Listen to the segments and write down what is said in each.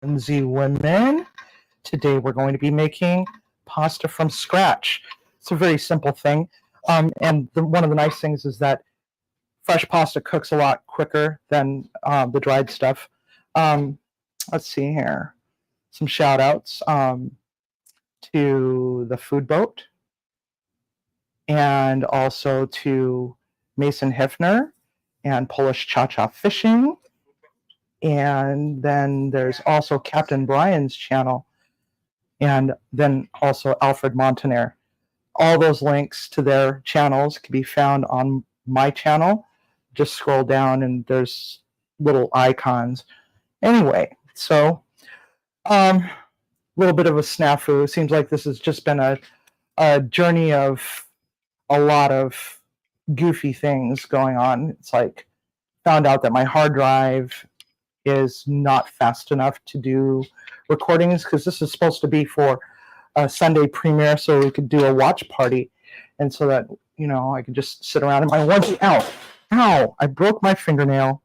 Lindsay Women. Today we're going to be making pasta from scratch. It's a very simple thing. And one of the nice things is that fresh pasta cooks a lot quicker than the dried stuff. Let's see here. Some shout outs to the Food Boat and also to Mason Hiffner and Polish Cha Cha Fishing. And then there's also Captain Brian's channel, and then also Alfred Montaner. All those links to their channels can be found on my channel. Just scroll down and there's little icons. Anyway, so little bit of a snafu. Seems like this has just been a journey of a lot of goofy things going on. It's like found out that my hard drive is not fast enough to do recordings because this is supposed to be for a Sunday premiere so we could do a watch party, and so that I could just sit around in my onesie. Ow! I broke my fingernail.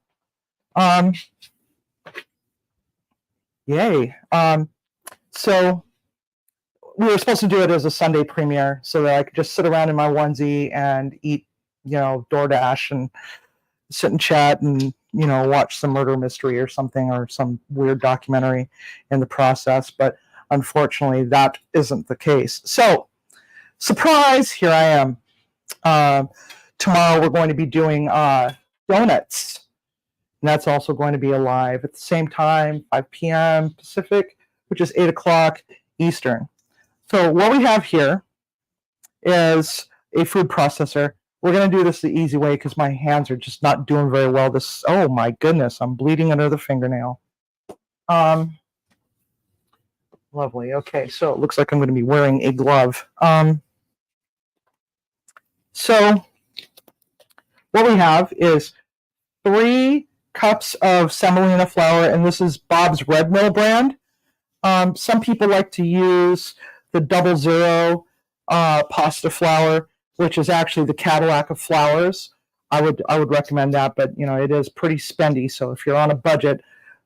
Yay. So we were supposed to do it as a Sunday premiere so that I could just sit around in my onesie and eat, DoorDash and sit and chat and watch some murder mystery or something, or some weird documentary in the process. But unfortunately that isn't the case. So surprise, here I am. Tomorrow we're going to be doing donuts, and that's also going to be live at the same time, 5 p.m. Pacific, which is 8 o'clock Eastern. So what we have here is a food processor. We're going to do this the easy way because my hands are just not doing very well. Oh my goodness, I'm bleeding under the fingernail. Lovely. Okay, so it looks like I'm going to be wearing a glove. So what we have is 3 cups of semolina flour, and this is Bob's Red Mill brand. Some people like to use the 00 pasta flour, which is actually the Cadillac of flours. I would recommend that, but it is pretty spendy. So if you're on a budget,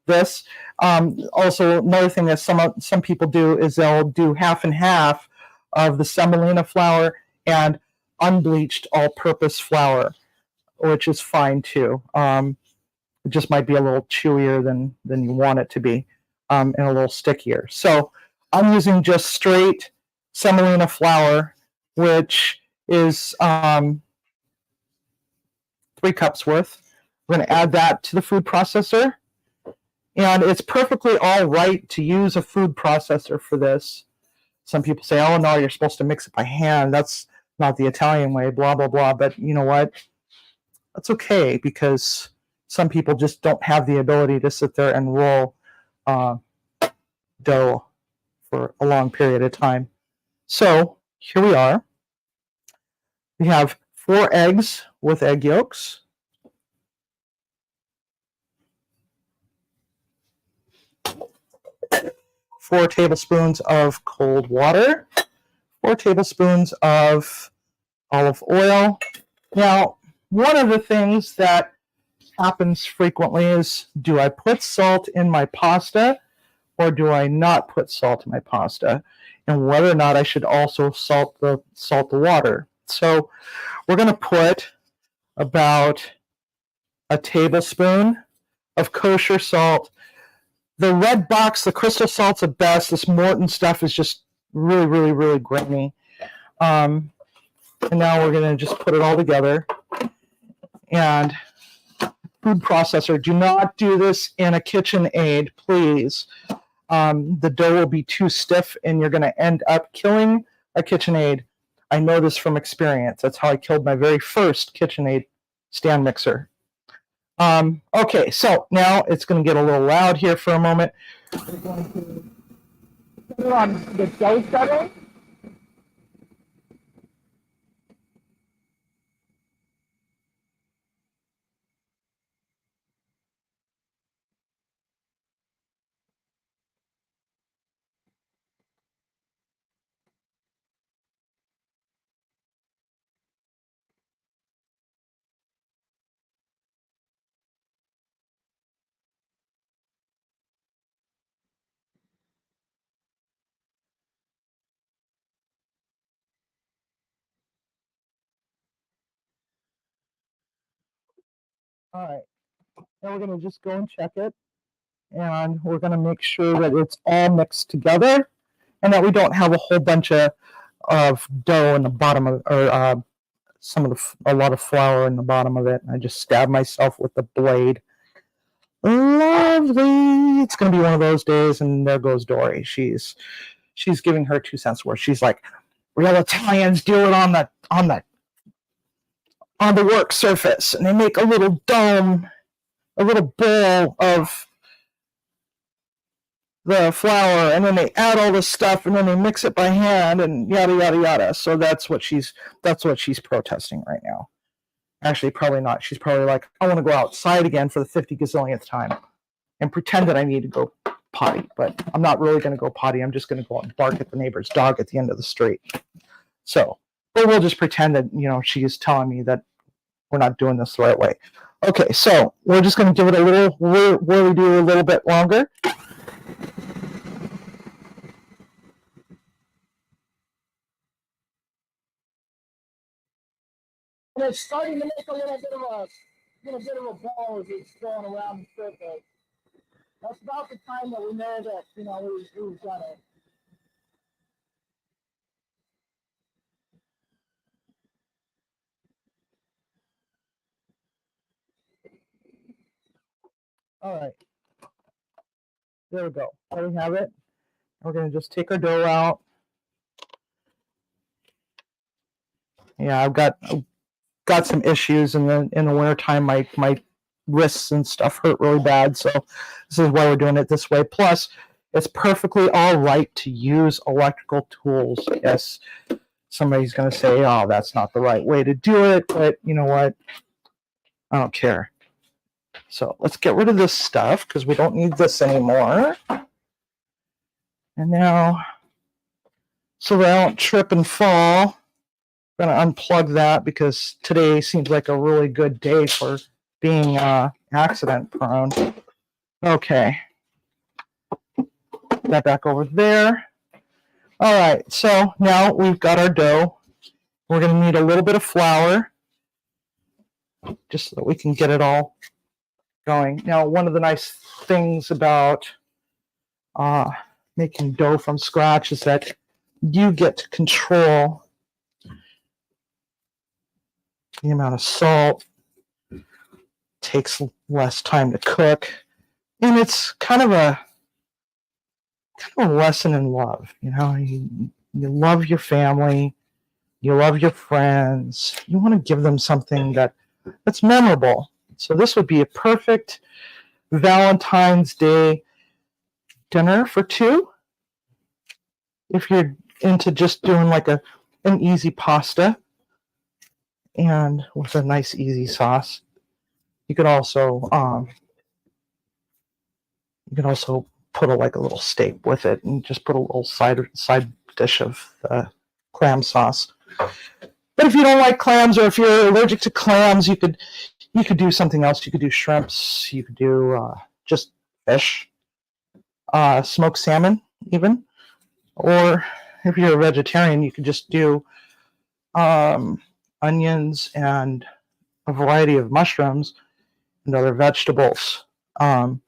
this. Also, another thing that some people do is they'll do half and half of the semolina flour and unbleached all-purpose flour, which is fine too. It just might be a little chewier than you want it to be, and a little stickier. So I'm using just straight semolina flour, which is 3 cups worth. We're going to add that to the food processor. And it's perfectly all right to use a food processor for this. Some people say, oh, no, you're supposed to mix it by hand. That's not the Italian way, blah, blah, blah. But you know what? That's okay, because some people just don't have the ability to sit there and roll dough for a long period of time. So here we are. We have 4 eggs with egg yolks. 4 tablespoons of cold water. 4 tablespoons of olive oil. Now, one of the things that happens frequently is, do I put salt in my pasta or do I not put salt in my pasta? And whether or not I should also salt the water. So we're going to put about a tablespoon of kosher salt. The red box, the crystal salt's the best. This Morton stuff is just really, really, really grainy. And now we're going to just put it all together. And food processor, do not do this in a KitchenAid, please. The dough will be too stiff and you're going to end up killing a KitchenAid. I know this from experience. That's how I killed my very first KitchenAid stand mixer. Okay, so now it's going to get a little loud here for a moment. We're going to put it on the dough setting. All right, now we're going to just go and check it. And we're going to make sure that it's all mixed together and that we don't have a whole bunch of dough in the bottom of, or a lot of flour in the bottom of it. And I just stabbed myself with the blade. Lovely. It's going to be one of those days, and there goes Dory. She's giving her 2 cents worth. She's like, real Italians do it on the work surface, and they make a little dome, a little bowl of the flour, and then they add all this stuff, and then they mix it by hand, and yada yada yada. So that's what she's protesting right now. Actually, probably not. She's probably like, I want to go outside again for the 50 gazillionth time and pretend that I need to go potty. But I'm not really going to go potty. I'm just going to go and bark at the neighbor's dog at the end of the street. So, but we'll just pretend that, she is telling me that we're not doing this the right way. Okay, so we're just going to give it a little, whirly do a little bit longer. And it's starting to make a little bit of a ball as it's going around the surface. That's about the time that we know that we've done it. All right, there we go. There we have it. We're going to just take our dough out. Yeah, I've got some issues in the winter time. My wrists and stuff hurt really bad, so this is why we're doing it this way. Plus, it's perfectly all right to use electrical tools. Yes, somebody's going to say, oh, that's not the right way to do it, but you know what? I don't care. So let's get rid of this stuff because we don't need this anymore. And now, so that I don't trip and fall, I'm going to unplug that because today seems like a really good day for being accident prone. Okay. That back over there. All right, so now we've got our dough. We're going to need a little bit of flour just so that we can get it all going. Now, one of the nice things about making dough from scratch is that you get to control the amount of salt. It takes less time to cook, and it's kind of a lesson in love. You love your family, you love your friends. You want to give them something that's memorable. So this would be a perfect Valentine's Day dinner for two. If you're into just doing like an easy pasta and with a nice easy sauce, you could also put a little steak with it and just put a little side dish of clam sauce. But if you don't like clams, or if you're allergic to clams, you could do something else. You could do shrimps. You could do just fish, smoked salmon, even. Or if you're a vegetarian, you could just do onions and a variety of mushrooms and other vegetables. The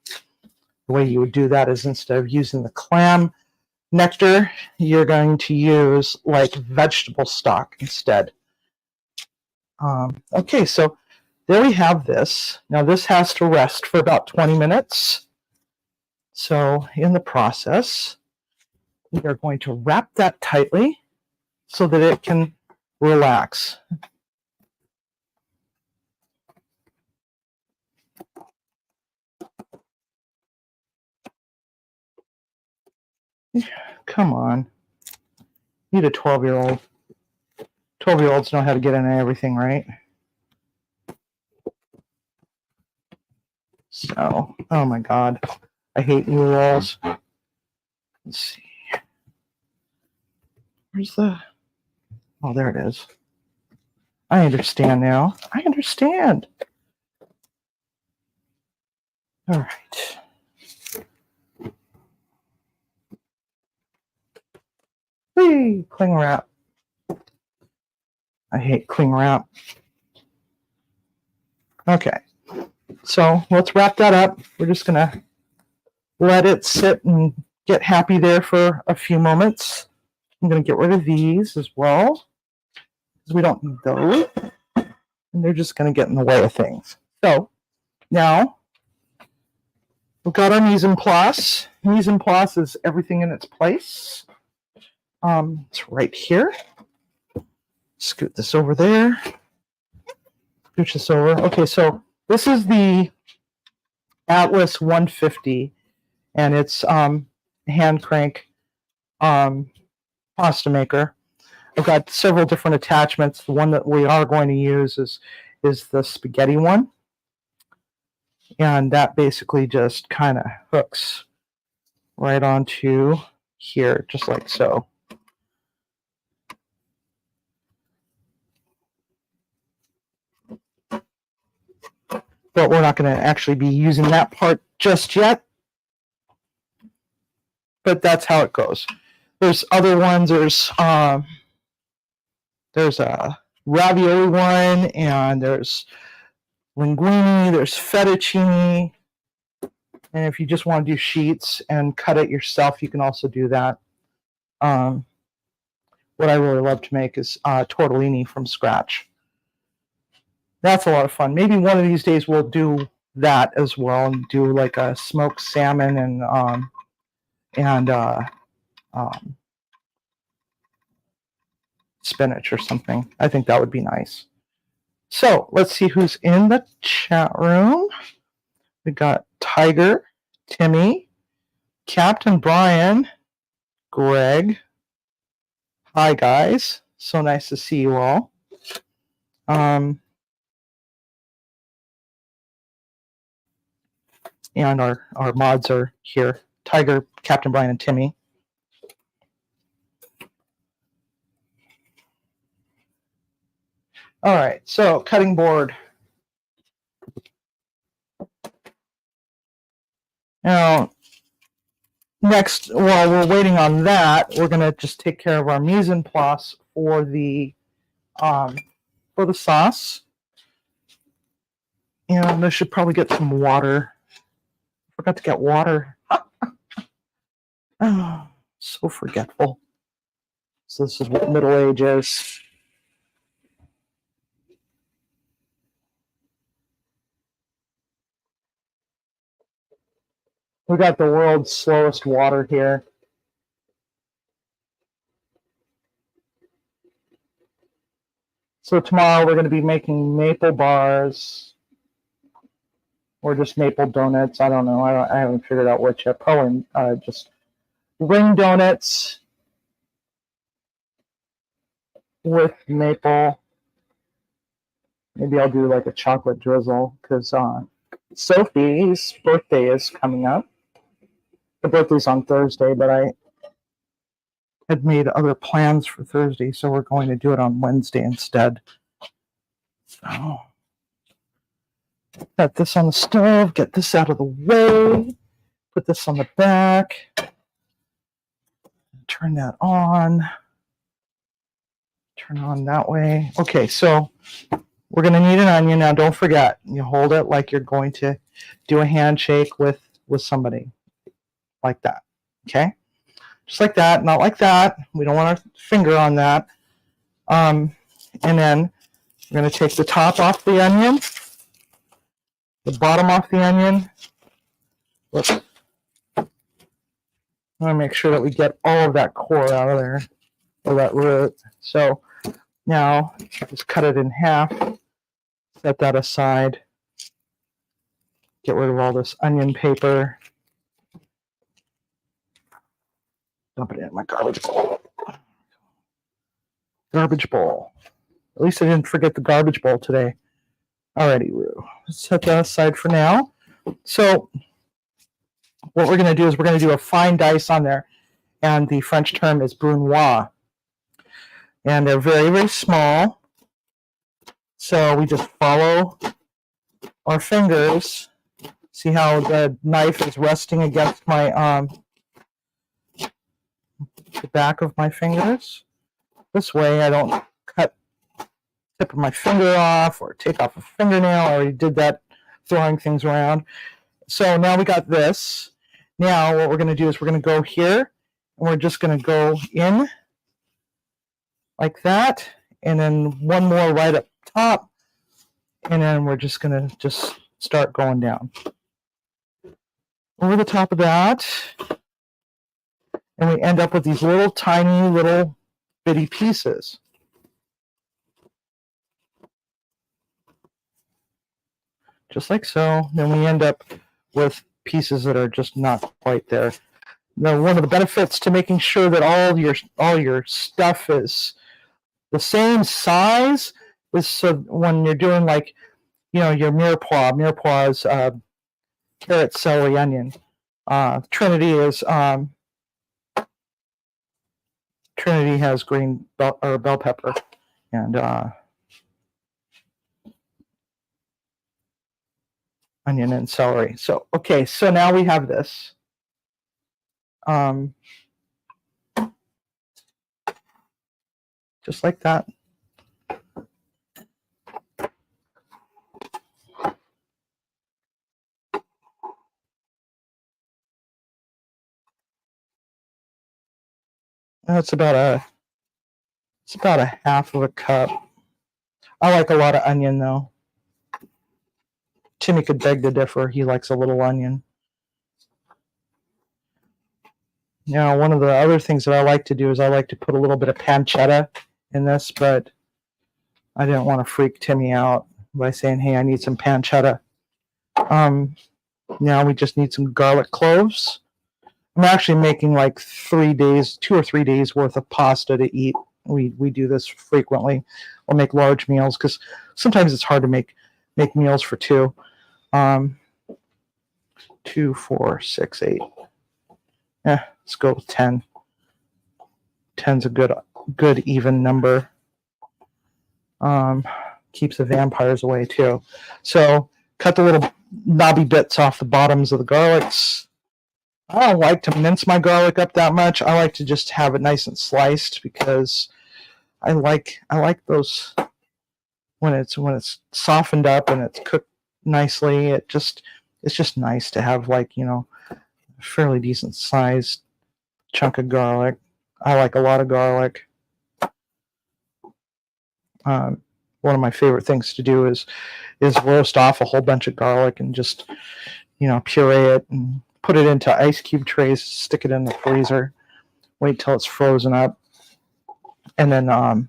way you would do that is instead of using the clam nectar, you're going to use like vegetable stock instead. Okay, so there we have this. Now this has to rest for about 20 minutes. So in the process, we are going to wrap that tightly so that it can relax. Come on. You need a 12-year-old. 12-year-olds know how to get into everything, right? So, oh my God. I hate new rolls. Let's see. Where's the... Oh, there it is. I understand now. I understand. All right. Whee! Cling wrap. I hate cling wrap. Okay. So let's wrap that up. We're just going to let it sit and get happy there for a few moments. I'm going to get rid of these as well, because we don't need those. And they're just going to get in the way of things. So now we've got our mise en place. Mise en place is everything in its place. It's right here. Scoot this over there. Scooch this over. Okay, so this is the Atlas 150, and it's hand crank pasta maker. I've got several different attachments. The one that we are going to use is the spaghetti one. And that basically just kind of hooks right onto here, just like so. But we're not going to actually be using that part just yet. But that's how it goes. There's other ones. There's a ravioli one, and there's linguine, there's fettuccine, and if you just want to do sheets and cut it yourself, you can also do that. What I really love to make is tortellini from scratch. That's a lot of fun. Maybe one of these days we'll do that as well, and do like a smoked salmon and spinach or something. I think that would be nice. So let's see who's in the chat room. We got Tiger, Timmy, Captain Brian, Greg. Hi guys, so nice to see you all. And our mods are here. Tiger, Captain Brian, and Timmy. All right, so cutting board. Now, next, while we're waiting on that, we're going to just take care of our mise en place for the sauce. And I should probably get some water. Forgot to get water. Oh, so forgetful. So this is what middle age is. We got the world's slowest water here. So tomorrow we're going to be making maple bars or just maple donuts. I don't know. I haven't figured out which yet. Probably just ring donuts with maple. Maybe I'll do like a chocolate drizzle because Sophie's birthday is coming up. Her birthday's on Thursday, but I had made other plans for Thursday, so we're going to do it on Wednesday instead. So, set this on the stove, get this out of the way, put this on the back, turn that on, turn on that way. Okay, so we're going to need an onion. Now, don't forget, you hold it like you're going to do a handshake with somebody, like that, okay? Just like that, not like that. We don't want our finger on that. And then we're going to take the top off the onion, the bottom off the onion. Look, I want to make sure that we get all of that core out of there, or that root. So now just cut it in half, set that aside, get rid of all this onion paper. Dump it in my garbage bowl. Garbage bowl. At least I didn't forget the garbage bowl today. Alrighty, Roo. Let's set that aside for now. So what we're going to do is we're going to do a fine dice on there. And the French term is brunoise. And they're very, very small. So we just follow our fingers. See how the knife is resting against my the back of my fingers. This way I don't cut tip of my finger off or take off a fingernail. I already did that throwing things around. So now we got this. Now what we're going to do is we're going to go here, and we're just going to go in like that, and then one more right up top, and then we're just going to just start going down over the top of that, and we end up with these little tiny little bitty pieces. Just like so. Then we end up with pieces that are just not quite there. Now, one of the benefits to making sure that all your stuff is the same size is so when you're doing like, your mirepoix is carrot, celery, onion. Trinity has green bell pepper, and onion and celery. So okay, so now we have this. Just like that. It's about a half of a cup. I like a lot of onion though. Timmy could beg to differ. He likes a little onion. Now, one of the other things that I like to do is I like to put a little bit of pancetta in this, but I didn't want to freak Timmy out by saying, hey, I need some pancetta. Now we just need some garlic cloves. I'm actually making like 2 or 3 days worth of pasta to eat. We do this frequently. We'll make large meals because sometimes it's hard to make meals for two. 2, 4, 6, 8. Let's go with 10. 10's a good even number. Keeps the vampires away too. So cut the little knobby bits off the bottoms of the garlics. I don't like to mince my garlic up that much. I like to just have it nice and sliced because I like those when it's softened up and it's cooked nicely. It's just nice to have a fairly decent sized chunk of garlic. I like a lot of garlic. One of my favorite things to do is roast off a whole bunch of garlic and just puree it and put it into ice cube trays, stick it in the freezer, wait till it's frozen up, and then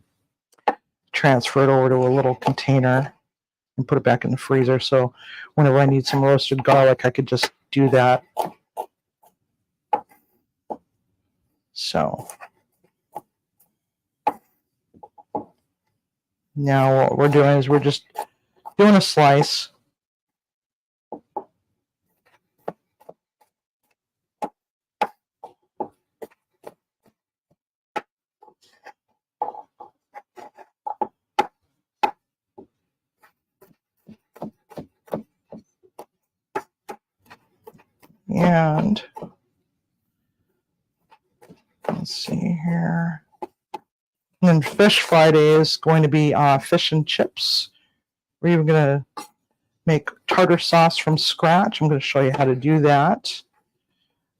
transfer it over to a little container and put it back in the freezer. So whenever I need some roasted garlic, I could just do that. So now what we're doing is we're just doing a slice. And let's see here. And then Fish Friday is going to be fish and chips. We're even going to make tartar sauce from scratch. I'm going to show you how to do that.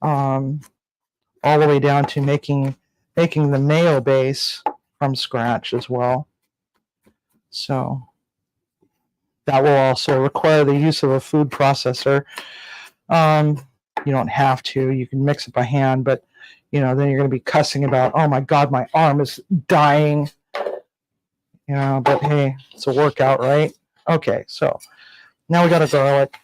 All the way down to making the mayo base from scratch as well. So that will also require the use of a food processor. You don't have to. You can mix it by hand, but then you're going to be cussing about, oh my God, my arm is dying. But hey, it's a workout, right? Okay, so now we got our garlic.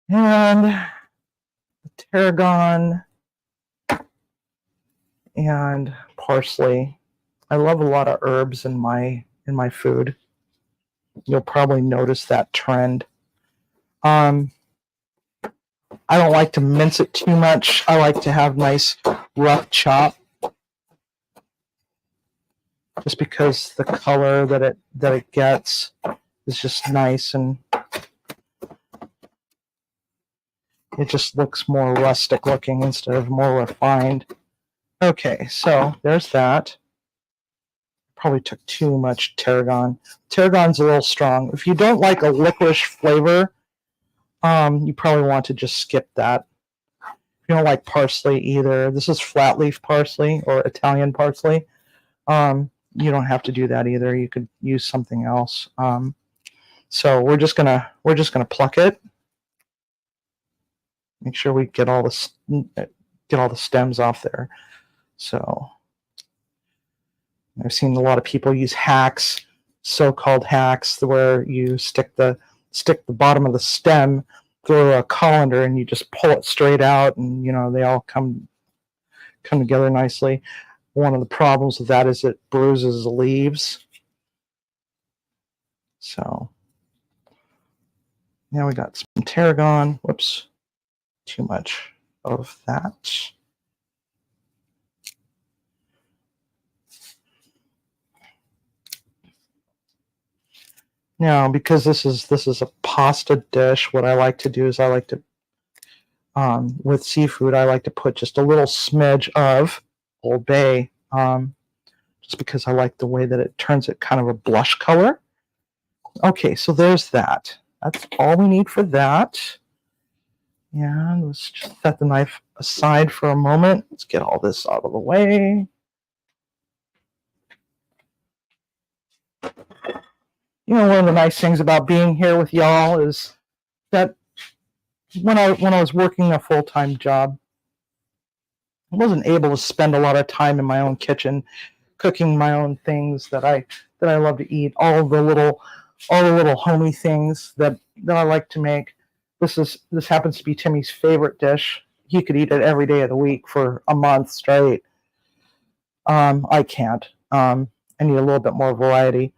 And tarragon and parsley. I love a lot of herbs in my food. You'll probably notice that trend. I don't like to mince it too much. I like to have nice rough chop, just because the color that it gets is just nice, and it just looks more rustic looking instead of more refined. Okay, so there's that. Probably took too much tarragon. Tarragon's a little strong. If you don't like a licorice flavor, you probably want to just skip that. If you don't like parsley either, this is flat leaf parsley or Italian parsley. You don't have to do that either. You could use something else. So we're just gonna pluck it. Make sure we get all the stems off there. So I've seen a lot of people use hacks, so-called hacks, where you stick the bottom of the stem through a colander and you just pull it straight out, and they all come together nicely. One of the problems with that is it bruises the leaves. So now we got some tarragon. Whoops, too much of that. Now, because this is a pasta dish, what I like to do is I like to, with seafood, I like to put just a little smidge of Old Bay, just because I like the way that it turns it kind of a blush color. Okay, so there's that. That's all we need for that. And let's just set the knife aside for a moment. Let's get all this out of the way. One of the nice things about being here with y'all is that when I was working a full-time job, I wasn't able to spend a lot of time in my own kitchen cooking my own things that I love to eat. All the little homey things that I like to make. This happens to be Timmy's favorite dish. He could eat it every day of the week for a month straight. I can't. I need a little bit more variety.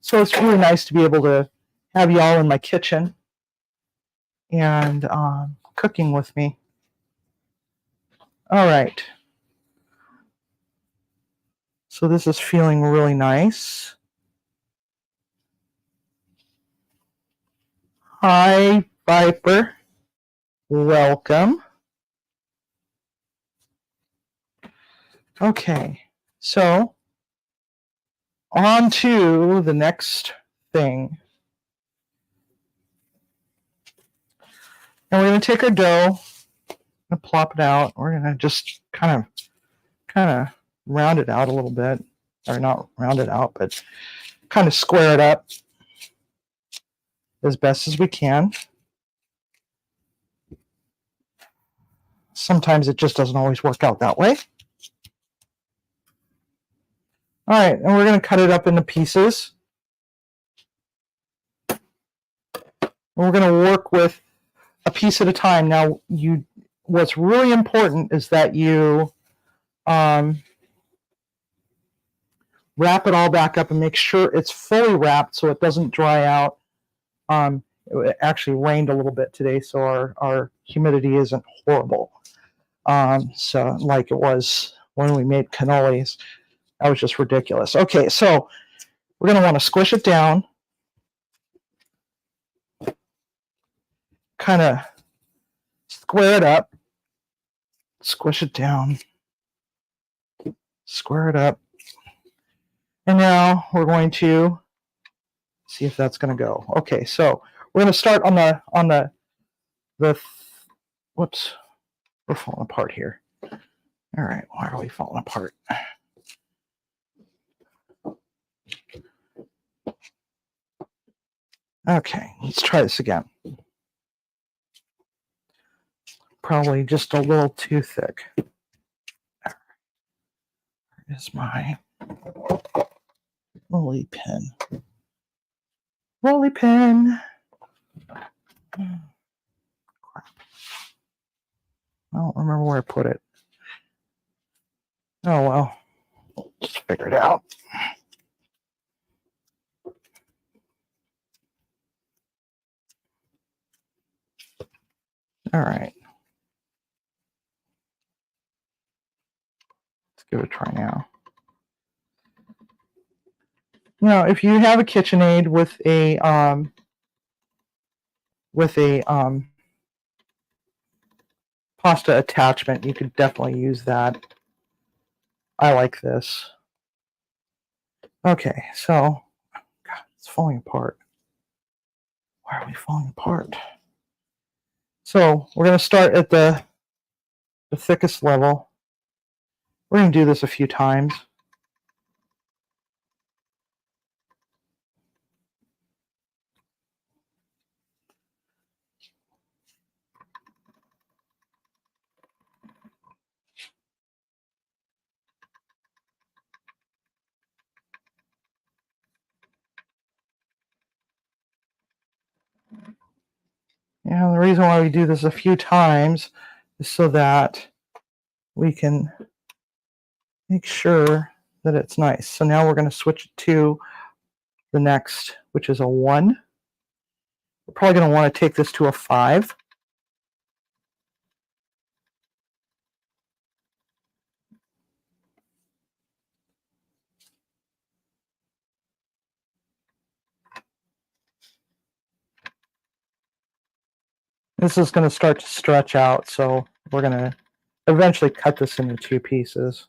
So it's really nice to be able to have y'all in my kitchen and cooking with me. All right. So this is feeling really nice. Hi, Viper. Welcome. Okay, so on to the next thing. And we're going to take our dough and plop it out. We're going to just kind of round it out a little bit. Or not round it out, but kind of square it up as best as we can. Sometimes it just doesn't always work out that way. All right, and we're going to cut it up into pieces. And we're going to work with a piece at a time. Now, what's really important is that you wrap it all back up and make sure it's fully wrapped so it doesn't dry out. It actually rained a little bit today, so our humidity isn't horrible. So like it was when we made cannolis. That was just ridiculous. Okay, so we're going to want to squish it down. Kind of square it up. Squish it down. Square it up. And now we're going to see if that's going to go. Okay, so we're going to start on the whoops, we're falling apart here. All right, why are we falling apart? Okay, let's try this again. Probably just a little too thick. There's my rolly pin. Rolly pin. Crap. I don't remember where I put it. Oh well, we'll just figure it out. All right. Let's give it a try now. Now, if you have a KitchenAid with a pasta attachment. You could definitely use that. I like this. Okay, so, God, it's falling apart. Why are we falling apart? So we're going to start at the thickest level. We're going to do this a few times. And the reason why we do this a few times is so that we can make sure that it's nice. So now we're going to switch it to the next, which is a 1. We're probably going to want to take this to a 5. This is going to start to stretch out, so we're going to eventually cut this into 2 pieces.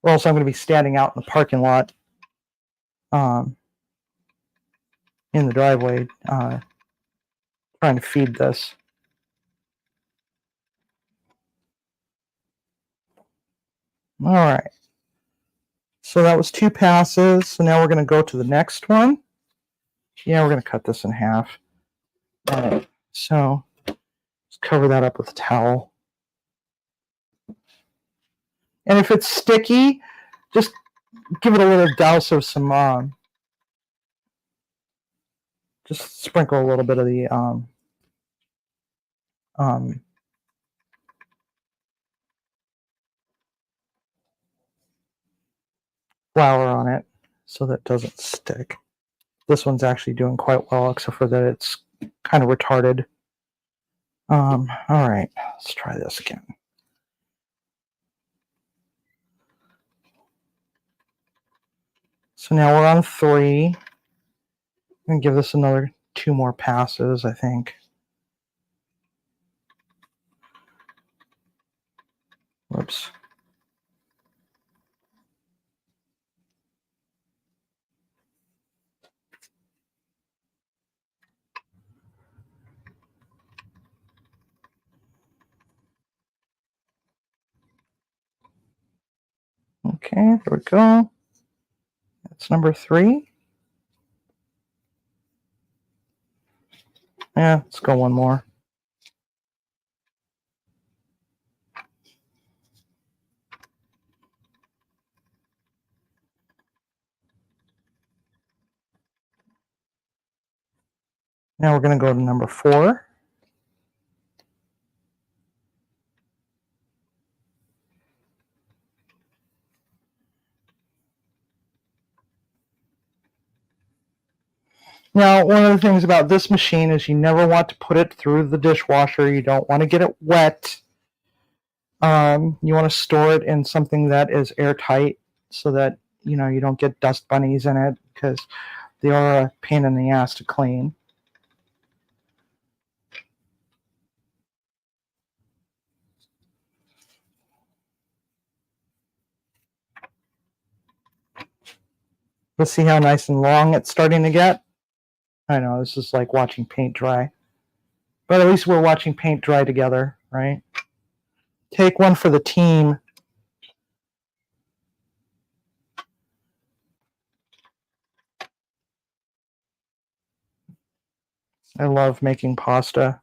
Or else I'm going to be standing out in the parking lot in the driveway trying to feed this. All right. So that was 2 passes. So now we're going to go to the next one. Yeah, we're going to cut this in half. All right. So just cover that up with a towel. And if it's sticky, just give it a little douse of some, just sprinkle a little bit of the flour on it so that it doesn't stick. This one's actually doing quite well, except for that it's kind of retarded. All right, let's try this again. So now we're on 3. I'm going to give this another 2 more passes, I think. Whoops. Okay, there we go. That's number 3. Yeah, let's go one more. Now we're going to go to number 4. Now, one of the things about this machine is you never want to put it through the dishwasher. You don't want to get it wet. You want to store it in something that is airtight so that you don't get dust bunnies in it, because they are a pain in the ass to clean. Let's see how nice and long it's starting to get. I know, this is like watching paint dry. But at least we're watching paint dry together, right? Take one for the team. I love making pasta.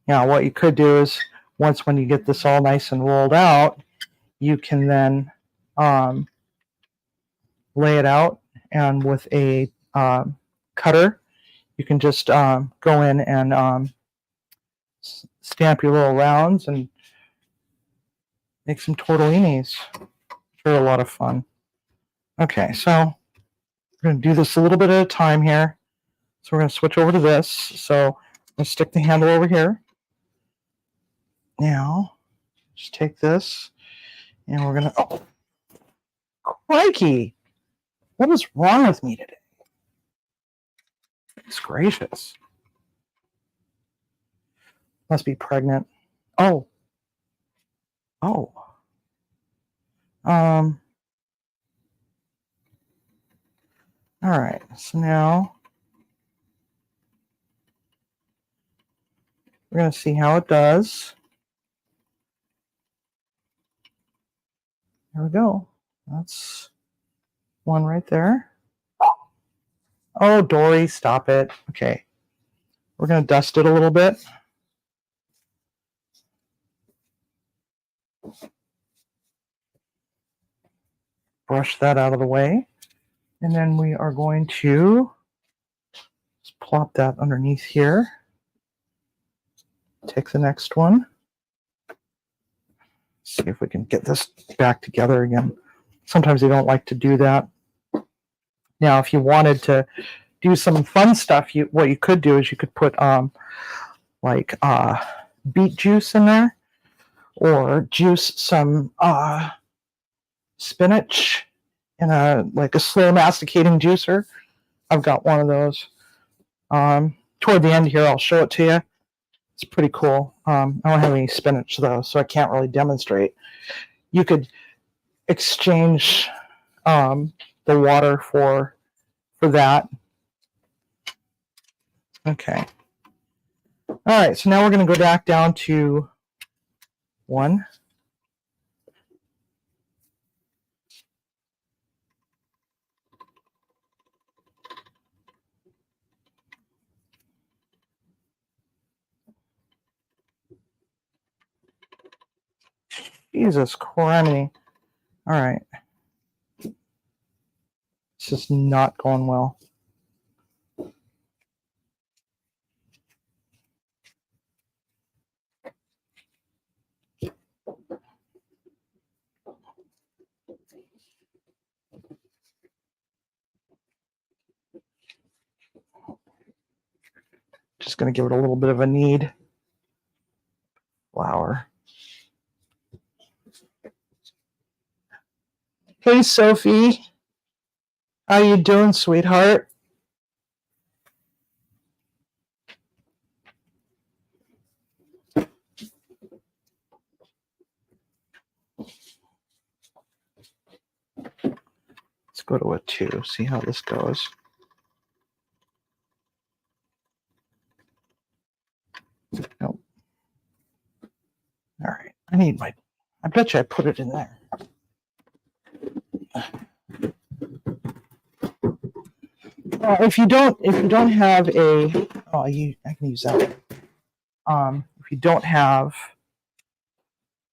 Now, what you could do is, when you get this all nice and rolled out, you can then lay it out, and with a cutter, you can just go in and stamp your little rounds and make some tortellinis. They're a lot of fun. Okay, so we're going to do this a little bit at a time here. So we're going to switch over to this. So I'm going to stick the handle over here. Now, just take this, and we're going to, oh, crikey. What is wrong with me today? It's gracious. Must be pregnant. Oh. Oh. All right. So now we're going to see how it does. There we go. That's one right there. Oh, Dory, stop it. Okay. We're going to dust it a little bit. Brush that out of the way. And then we are going to just plop that underneath here. Take the next one. See if we can get this back together again. Sometimes they don't like to do that. Now, if you wanted to do some fun stuff, what you could do is you could put beet juice in there, or juice some spinach in a slow masticating juicer. I've got one of those. Toward the end here, I'll show it to you. It's pretty cool. I don't have any spinach though, so I can't really demonstrate. You could exchange the water for that. Okay. All right, so now we're going to go back down to 1. Jesus criminy. All right. This is not going well. Just going to give it a little bit of a knead. Flour. Hey, Sophie. How you doing, sweetheart? Let's go to a 2, see how this goes. Nope. All right, I bet you I put it in there. If you don't have a, I can use that one. If you don't have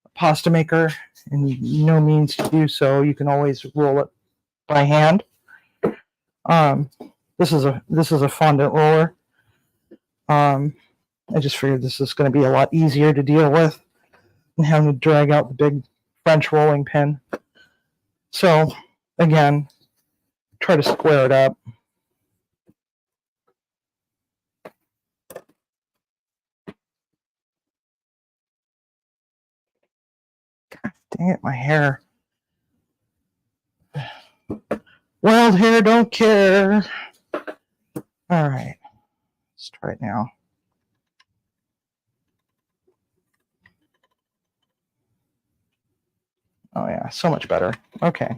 a pasta maker and no means to do so, you can always roll it by hand. This is a fondant roller. I just figured this is going to be a lot easier to deal with than having to drag out the big French rolling pin. So again, try to square it up. God dang it, my hair. Wild hair don't care. All right, let's try it now. Oh yeah, so much better. Okay.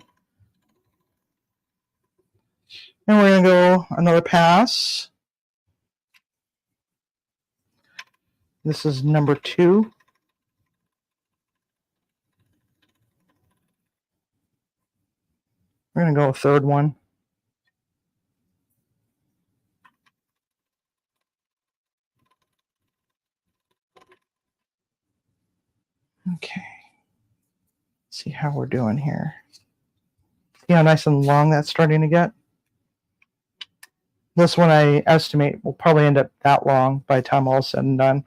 And we're going to go another pass. This is number 2. We're going to go a third one. Okay. Let's see how we're doing here. See how nice and long that's starting to get? This one I estimate will probably end up that long by the time all is said and done.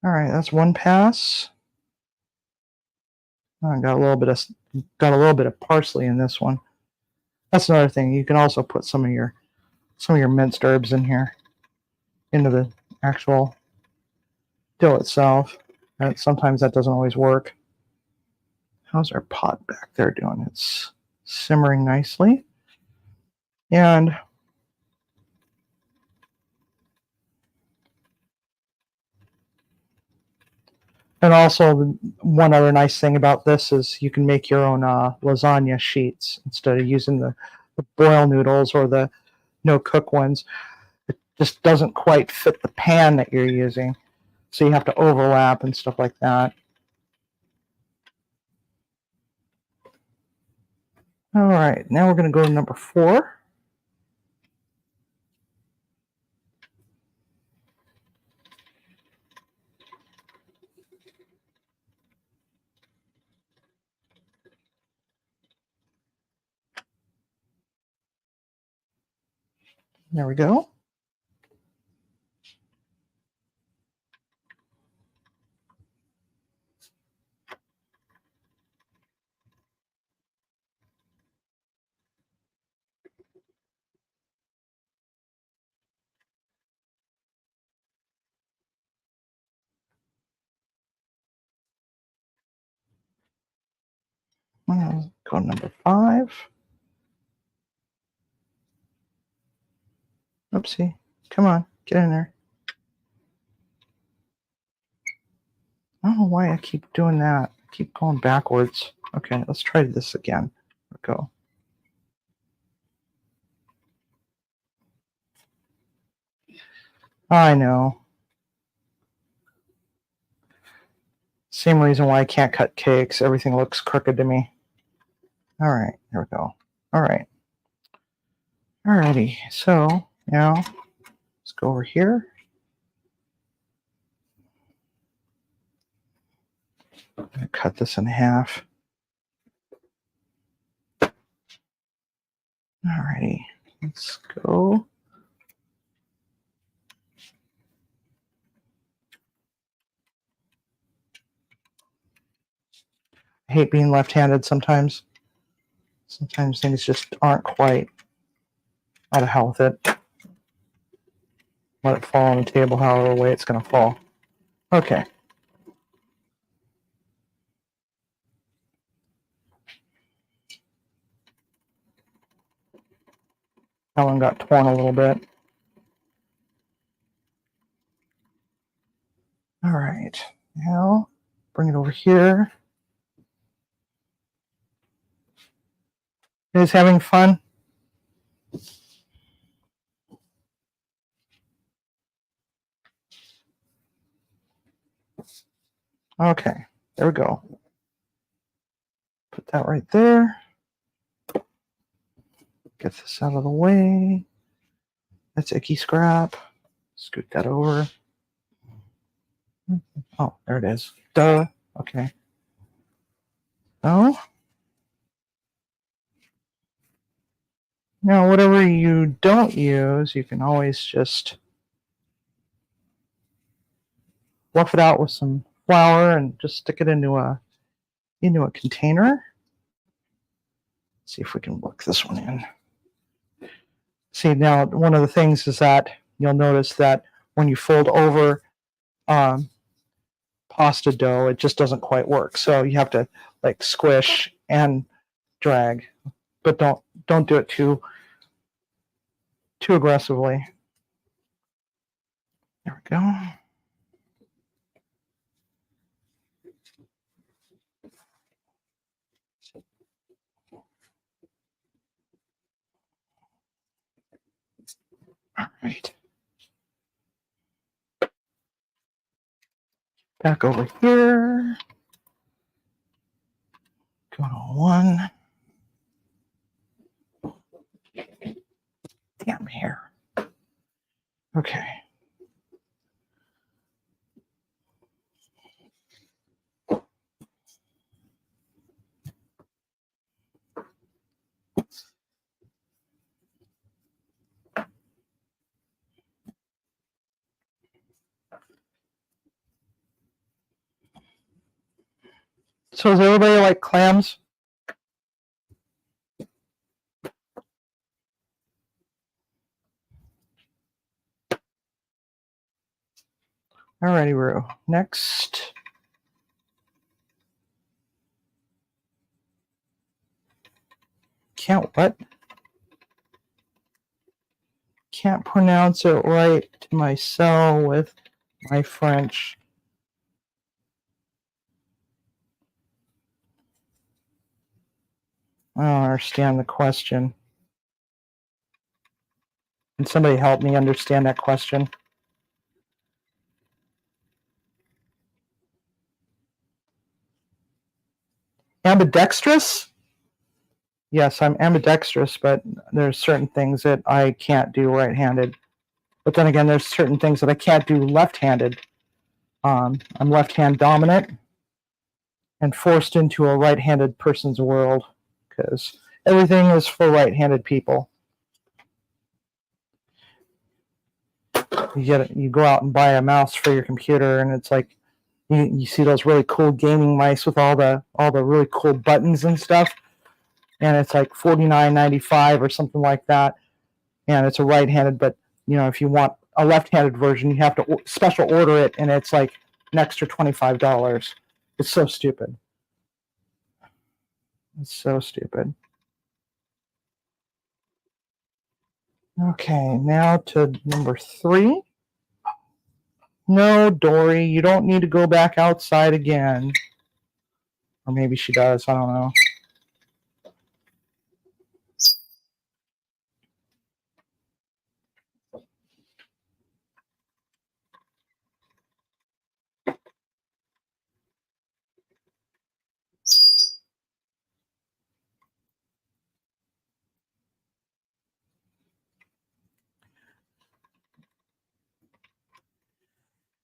All right, that's one pass. Oh, I got a little bit of parsley in this one. That's another thing. You can also put some of your minced herbs in here, into actual dough itself. And sometimes that doesn't always work. How's our pot back there doing? It's simmering nicely. And also, one other nice thing about this is you can make your own lasagna sheets instead of using the boil noodles or the no-cook ones. It just doesn't quite fit the pan that you're using, so you have to overlap and stuff like that. All right, now we're going to go to number 4. There we go. Go to number 5. Oopsie. Come on, get in there. I don't know why I keep doing that. I keep going backwards. Okay, let's try this again. Go. I know. Same reason why I can't cut cakes. Everything looks crooked to me. All right, there we go. All right. Alrighty, so now let's go over here. I'm going to cut this in half. Alrighty, let's go. I hate being left-handed sometimes. Sometimes things just aren't quite out of hell with it. Let it fall on the table however way it's going to fall. Okay. That one got torn a little bit. All right, now bring it over here. You guys having fun? Okay, there we go. Put that right there. Get this out of the way. That's icky scrap. Scoot that over. Oh, there it is. Duh. Okay. Oh. Now, whatever you don't use, you can always just fluff it out with some flour and just stick it into a container. Let's see if we can work this one in. See, now one of the things is that you'll notice that when you fold over pasta dough, it just doesn't quite work. So you have to like squish and drag, but don't do it too aggressively. There we go. All right. Back over here. Go to 1. Damn hair. Okay. So does everybody like clams? Alrighty, Rue. Next. What? Can't pronounce it right to my cell with my French. I don't understand the question. Can somebody help me understand that question? Ambidextrous? Yes, I'm ambidextrous, but there's certain things that I can't do right-handed. But then again, there's certain things that I can't do left-handed. I'm left-hand dominant and forced into a right-handed person's world because everything is for right-handed people. You go out and buy a mouse for your computer, and it's like you see those really cool gaming mice with all the really cool buttons and stuff, and it's like $49.95 or something like that, and it's a right-handed. But if you want a left-handed version, you have to special order it, and it's like an extra $25. It's so stupid. It's so stupid. Okay, now to number 3. No, Dory, you don't need to go back outside again. Or maybe she does, I don't know.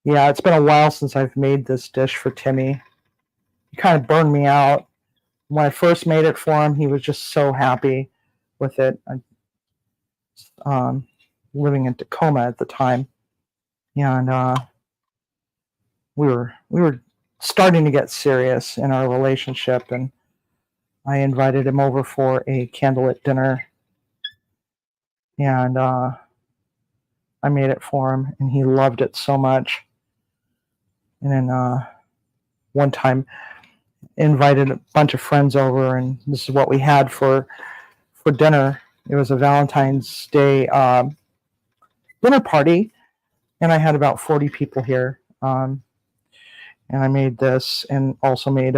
Yeah, it's been a while since I've made this dish for Timmy. He kind of burned me out. When I first made it for him, he was just so happy with it. Living in Tacoma at the time, and we were starting to get serious in our relationship, and I invited him over for a candlelit dinner, and I made it for him, and he loved it so much. And then one time, invited a bunch of friends over, and this is what we had for dinner. It was a Valentine's Day dinner party, and I had about 40 people here. And I made this, and also made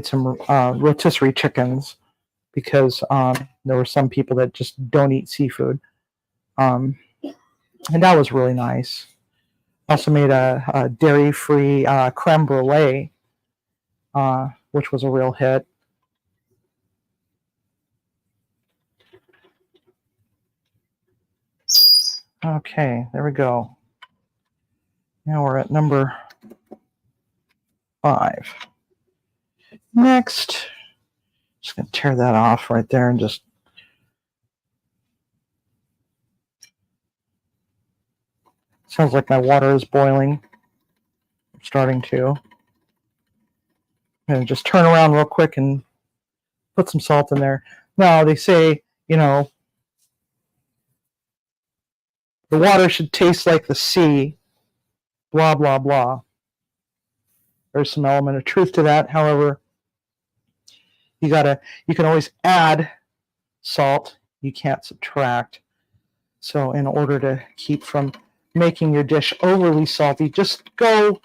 some rotisserie chickens because there were some people that just don't eat seafood, and that was really nice. Also made a dairy-free creme brulee, which was a real hit. Okay, there we go. Now we're at number 5. Next, just going to tear that off right there and just sounds like my water is boiling. I'm starting to. And just turn around real quick and put some salt in there. Now, they say, the water should taste like the sea, blah, blah, blah. There's some element of truth to that. However, you can always add salt. You can't subtract. So in order to keep from making your dish overly salty, just go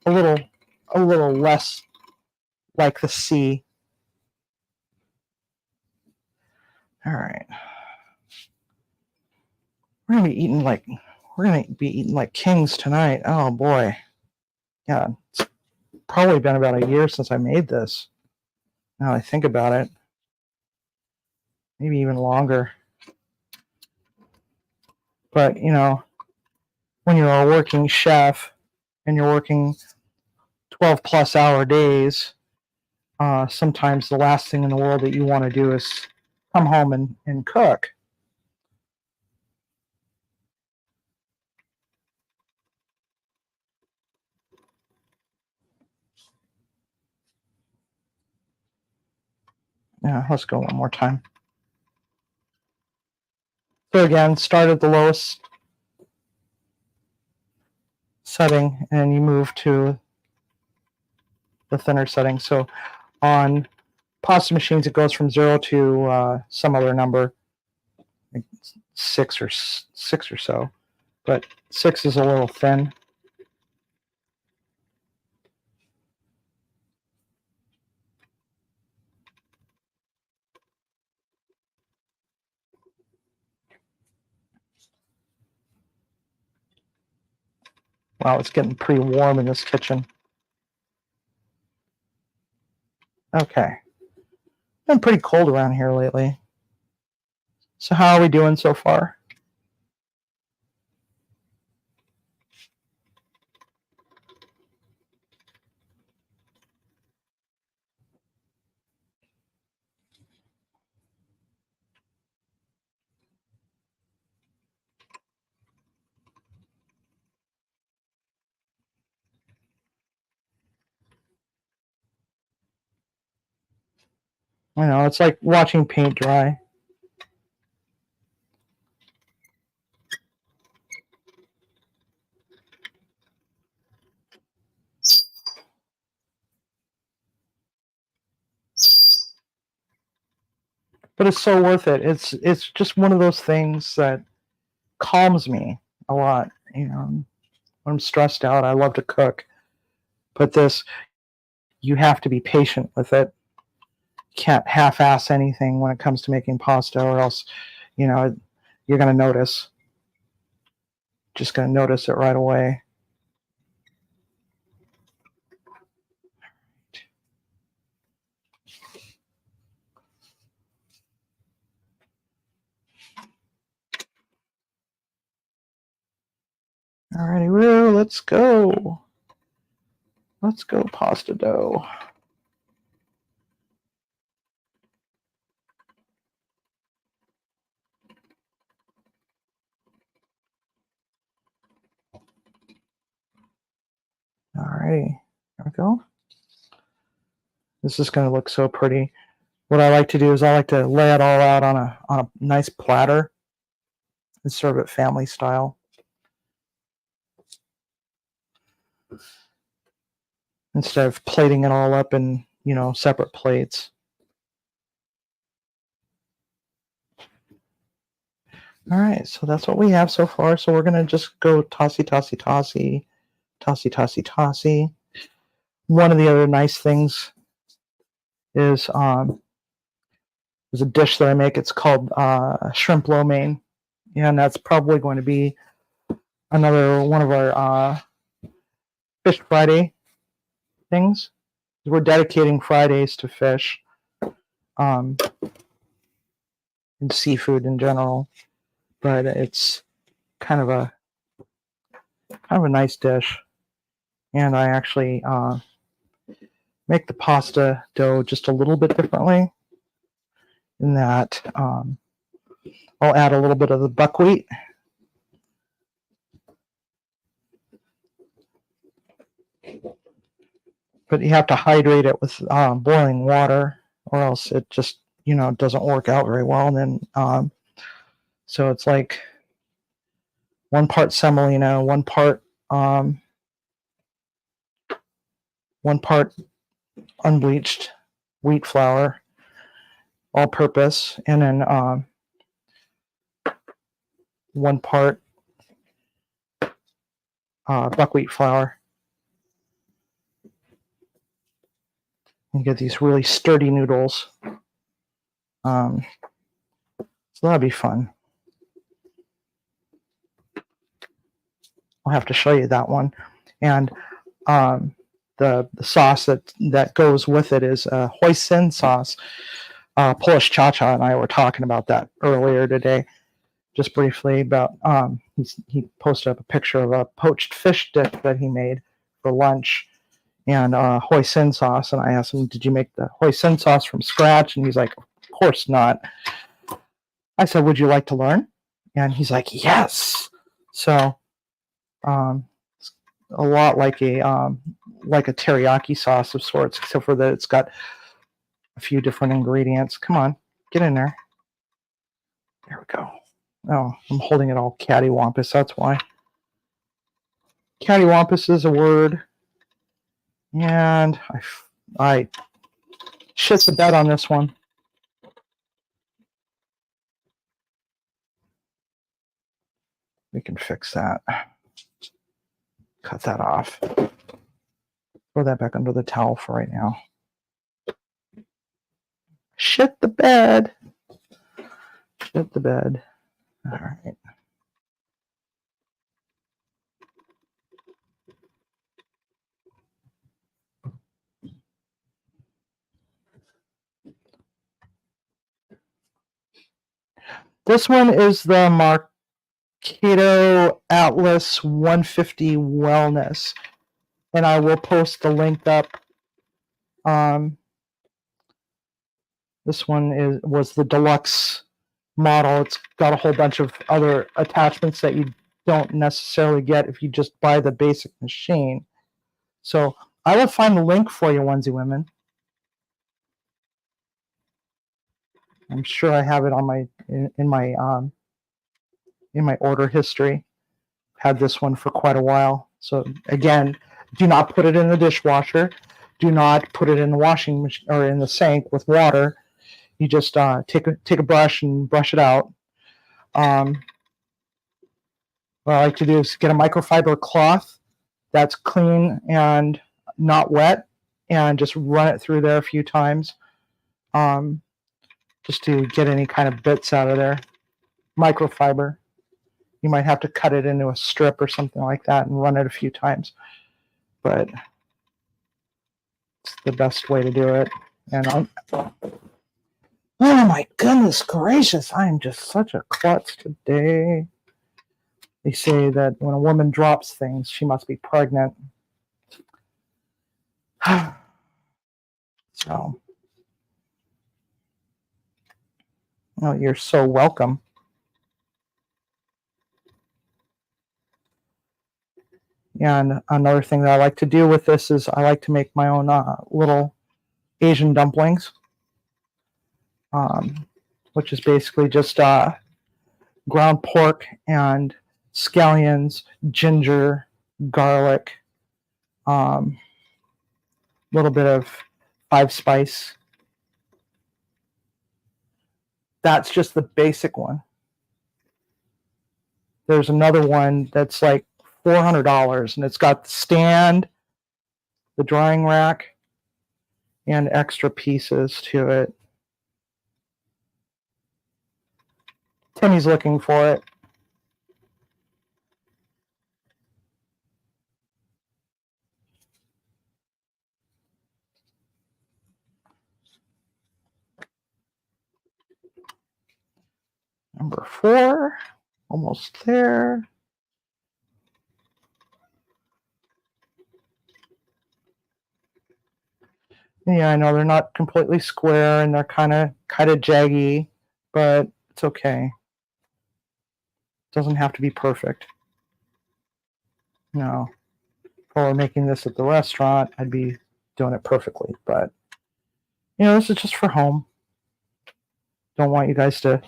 a little less like the sea. All right. We're gonna be eating like kings tonight. Oh boy. Yeah, it's probably been about a year since I made this. Now I think about it. Maybe even longer. But when you're a working chef and you're working 12 plus hour days, sometimes the last thing in the world that you want to do is come home and cook. Yeah, let's go one more time. So again, start at the lowest setting and you move to the thinner setting. So on pasta machines, it goes from 0 to some other number, like 6 or so. But 6 is a little thin. Wow, it's getting pretty warm in this kitchen. Okay. Been pretty cold around here lately. So how are we doing so far? I know, it's like watching paint dry. But it's so worth it. It's just one of those things that calms me a lot. You know, when I'm stressed out, I love to cook. But this, you have to be patient with it. You can't half-ass anything when it comes to making pasta, or else, you know, you're going to notice. Just going to notice it right away. Alrighty, Roo, let's go. Let's go pasta dough. Alrighty, there we go. This is going to look so pretty. What I like to do is I like to lay it all out on a nice platter and serve it family style. Instead of plating it all up in, you know, separate plates. All right, so that's what we have so far. So we're gonna just go tossy, tossy, tossy, tossy, tossy, tossy. One of the other nice things is there's a dish that I make. It's called shrimp lo mein, and that's probably going to be another one of our Fish Friday things. We're dedicating Fridays to fish, and seafood in general. But it's kind of a nice dish, and I actually make the pasta dough just a little bit differently. In that, I'll add a little bit of the buckwheat. But you have to hydrate it with boiling water, or else it just, you know, doesn't work out very well. And then, so it's like 1 part semolina, 1 part 1 part unbleached wheat flour, all purpose, and then 1 part buckwheat flour. You get these really sturdy noodles. So that'll be fun. I'll have to show you that one. And the sauce that goes with it is hoisin sauce. Polish Cha-Cha and I were talking about that earlier today, just briefly. About he posted up a picture of a poached fish dish that he made for lunch, and hoisin sauce. And I asked him, "Did you make the hoisin sauce from scratch?" And he's like, "Of course not." I said, "Would you like to learn?" And he's like, "Yes." So it's a lot like a teriyaki sauce of sorts, except for that it's got a few different ingredients. Come on, get in there. There we go. Oh, I'm holding it all cattywampus, that's why. Cattywampus is a word. And I shit the bed on this one. We can fix that. Cut that off. Throw that back under the towel for right now. Shit the bed. Shit the bed. All right. This one is the Marketo Atlas 150 Wellness, and I will post the link up. This one was the deluxe model. It's got a whole bunch of other attachments that you don't necessarily get if you just buy the basic machine. So I will find the link for you, onesie women. I'm sure I have it on my in my order history. Had this one for quite a while. So again, do not put it in the dishwasher. Do not put it in the washing machine or in the sink with water. You just take a brush and brush it out. What I like to do is get a microfiber cloth that's clean and not wet, and just run it through there a few times, just to get any kind of bits out of there. Microfiber. You might have to cut it into a strip or something like that and run it a few times, but it's the best way to do it. And oh my goodness gracious, I'm just such a klutz today. They say that when a woman drops things, she must be pregnant. So, oh, you're so welcome. And another thing that I like to do with this is I like to make my own little Asian dumplings, which is basically just ground pork and scallions, ginger, garlic, little bit of 5-spice. That's just the basic one. There's another one that's like $400, and it's got the stand, the drying rack, and extra pieces to it. Timmy's looking for it. Number 4, almost there. Yeah, I know they're not completely square and they're kind of jaggy, but it's okay. It doesn't have to be perfect. No. If I were making this at the restaurant, I'd be doing it perfectly, but this is just for home. Don't want you guys to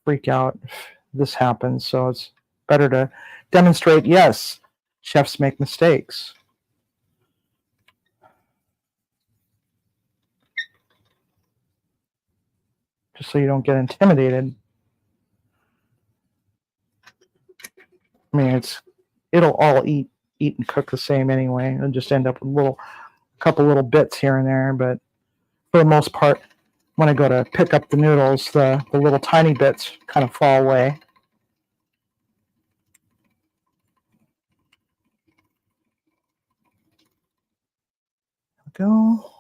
freak out if this happens, so it's better to demonstrate, yes, chefs make mistakes. Just so you don't get intimidated. I mean, it'll all eat and cook the same anyway. It'll just end up with a couple little bits here and there, but for the most part, when I go to pick up the noodles, the little tiny bits kind of fall away. There we go.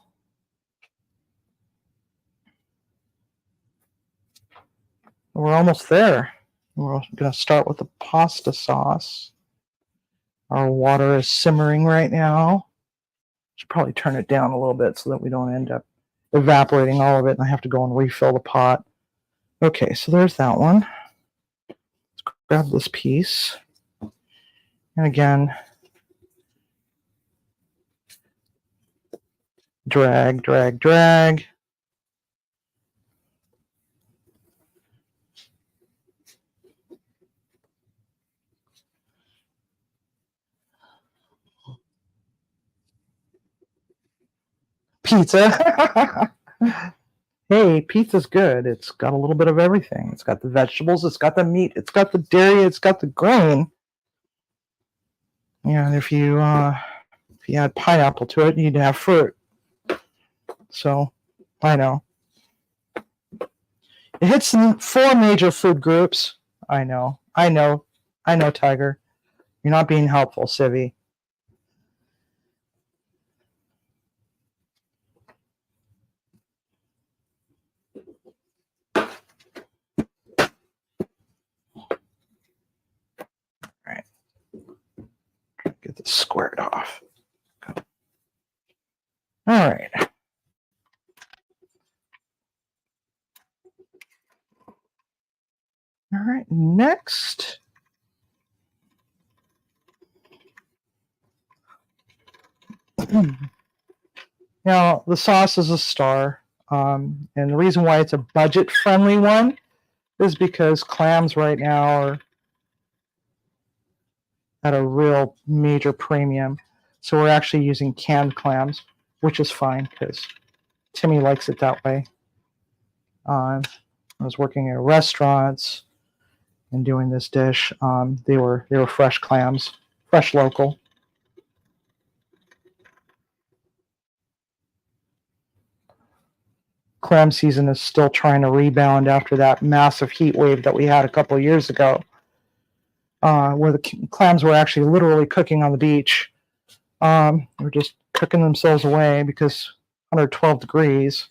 We're almost there. We're going to start with the pasta sauce. Our water is simmering right now. Should probably turn it down a little bit so that we don't end up evaporating all of it and I have to go and refill the pot. Okay, so there's that one. Let's grab this piece. And again, drag, drag, drag. Pizza. Hey, pizza's good. It's got a little bit of everything. It's got the vegetables, it's got the meat, it's got the dairy, it's got the grain. Yeah, and if you add pineapple to it, you'd have fruit. So, I know. It hits 4 major food groups. I know, Tiger. You're not being helpful, Civvy. All right. Get this squared off. All right. All right, next. Now, the sauce is a star. And the reason why it's a budget-friendly one is because clams right now are at a real major premium. So we're actually using canned clams, which is fine because Timmy likes it that way. I was working at restaurants and doing this dish. They were fresh clams, fresh local. Clam season is still trying to rebound after that massive heat wave that we had a couple of years ago, where the clams were actually literally cooking on the beach. They were just cooking themselves away because 112 degrees.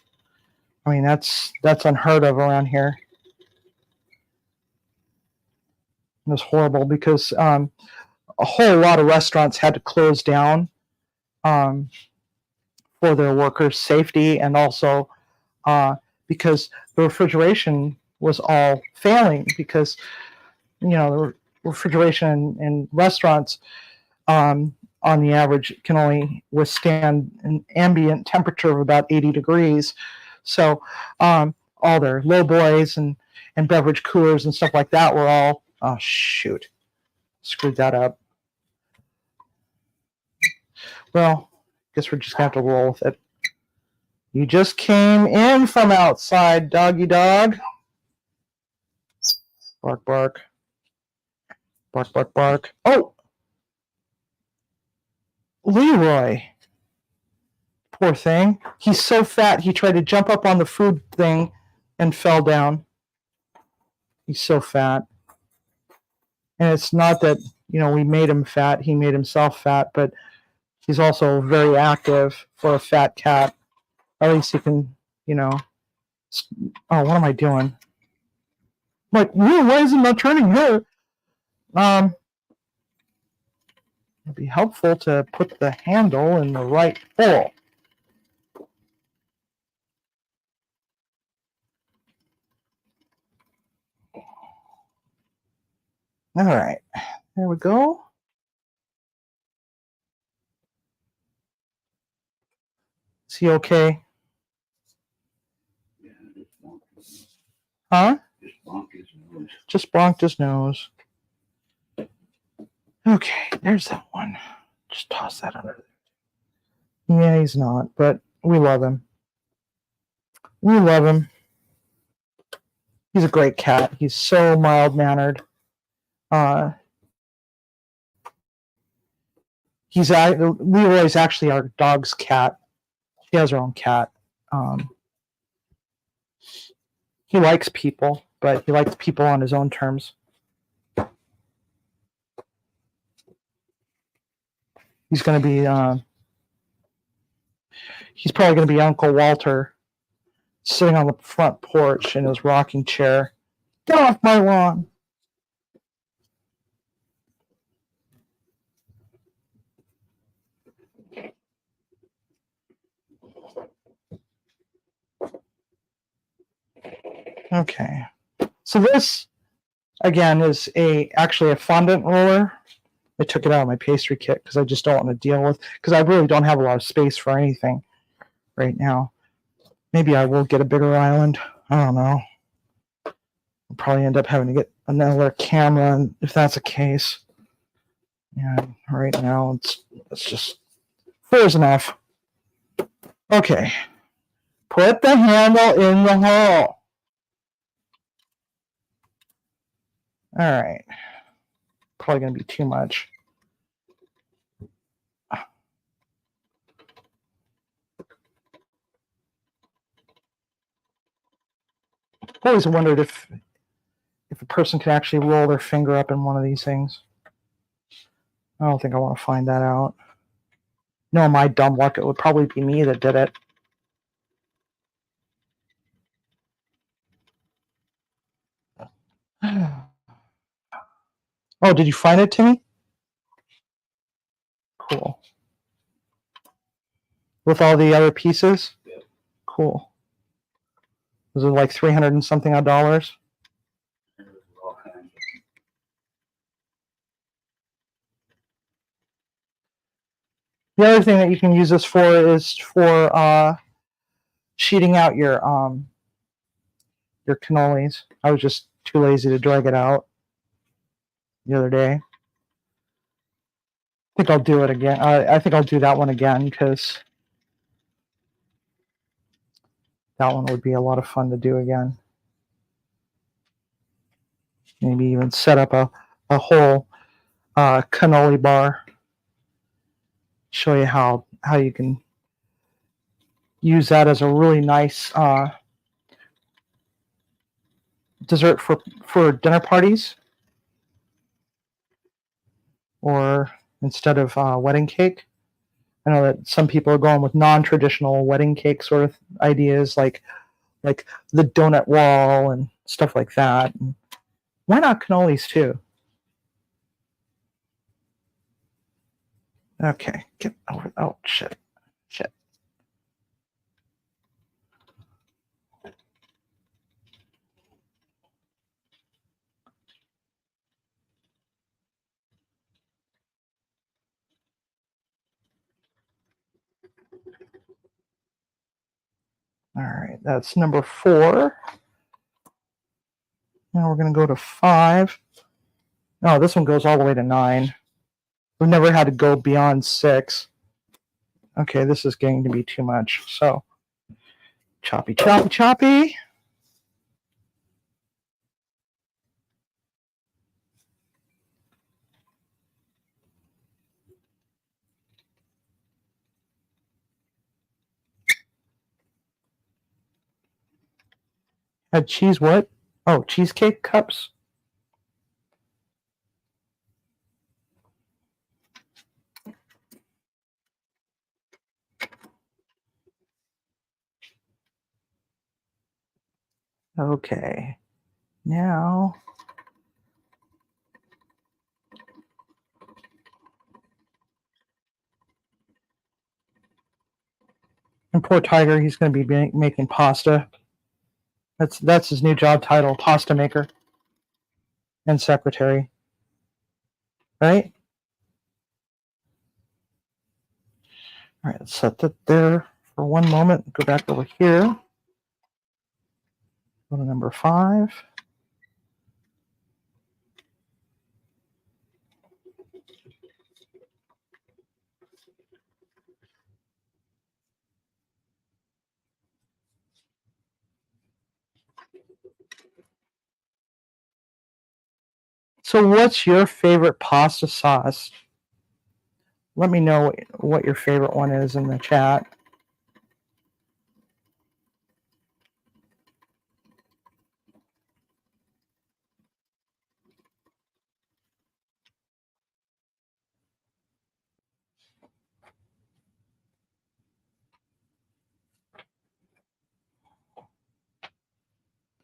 I mean, that's unheard of around here. It was horrible because a whole lot of restaurants had to close down for their workers' safety, and also because the refrigeration was all failing because, the refrigeration in restaurants on the average can only withstand an ambient temperature of about 80 degrees. So all their low boys and beverage coolers and stuff like that were all, oh shoot, screwed that up. Well, guess we're just going to have to roll with it. You just came in from outside, doggy dog. Bark, bark. Bark, bark, bark. Oh! Leroy. Poor thing. He's so fat, he tried to jump up on the food thing and fell down. He's so fat. And it's not that, we made him fat. He made himself fat, but he's also very active for a fat cat. At least he can, oh, what am I doing? I'm like, why is it not turning here? It'd be helpful to put the handle in the right hole. All right, there we go. Is he okay? Huh? Just bonked his nose. Okay, there's that one. Just toss that under there. Yeah, he's not, but we love him. We love him. He's a great cat. He's so mild-mannered. Leroy's actually our dog's cat. She has her own cat. He likes people, but he likes people on his own terms. He's going to be, he's probably going to be Uncle Walter sitting on the front porch in his rocking chair. Get off my lawn. Okay. So this, again, is actually a fondant roller. I took it out of my pastry kit because I just don't want to deal with, because I really don't have a lot of space for anything right now. Maybe I will get a bigger island. I don't know. I'll probably end up having to get another camera if that's the case. Yeah, right now it's just 4 is enough. Okay. Put the handle in the hole. All right. Probably going to be too much. I always wondered if a person can actually roll their finger up in one of these things. I don't think I want to find that out. No, my dumb luck, it would probably be me that did it. Oh, did you find it, Timmy? Cool. With all the other pieces? Yeah. Cool. Was it like 300 and something odd dollars? The other thing that you can use this for is for sheeting out your cannolis. I was just too lazy to drag it out the other day. I think I'll do it again. I think I'll do that one again because that one would be a lot of fun to do again. Maybe even set up a whole cannoli bar. Show you how you can use that as a really nice dessert for dinner parties, or instead of wedding cake. I know that some people are going with non-traditional wedding cake sort of ideas, like the donut wall and stuff like that. And why not cannolis too? Okay, get over. Oh shit. All right, that's number 4. Now we're going to go to 5. No, this one goes all the way to 9. We've never had to go beyond 6. Okay, this is getting to be too much. So, choppy, choppy, choppy. Had cheese what? Oh, cheesecake cups. Okay, now and poor Tiger, he's going to be making pasta. That's his new job title, pasta maker and secretary. Right? All right, let's set that there for one moment. Go back over here. Go to number 5. So what's your favorite pasta sauce? Let me know what your favorite one is in the chat.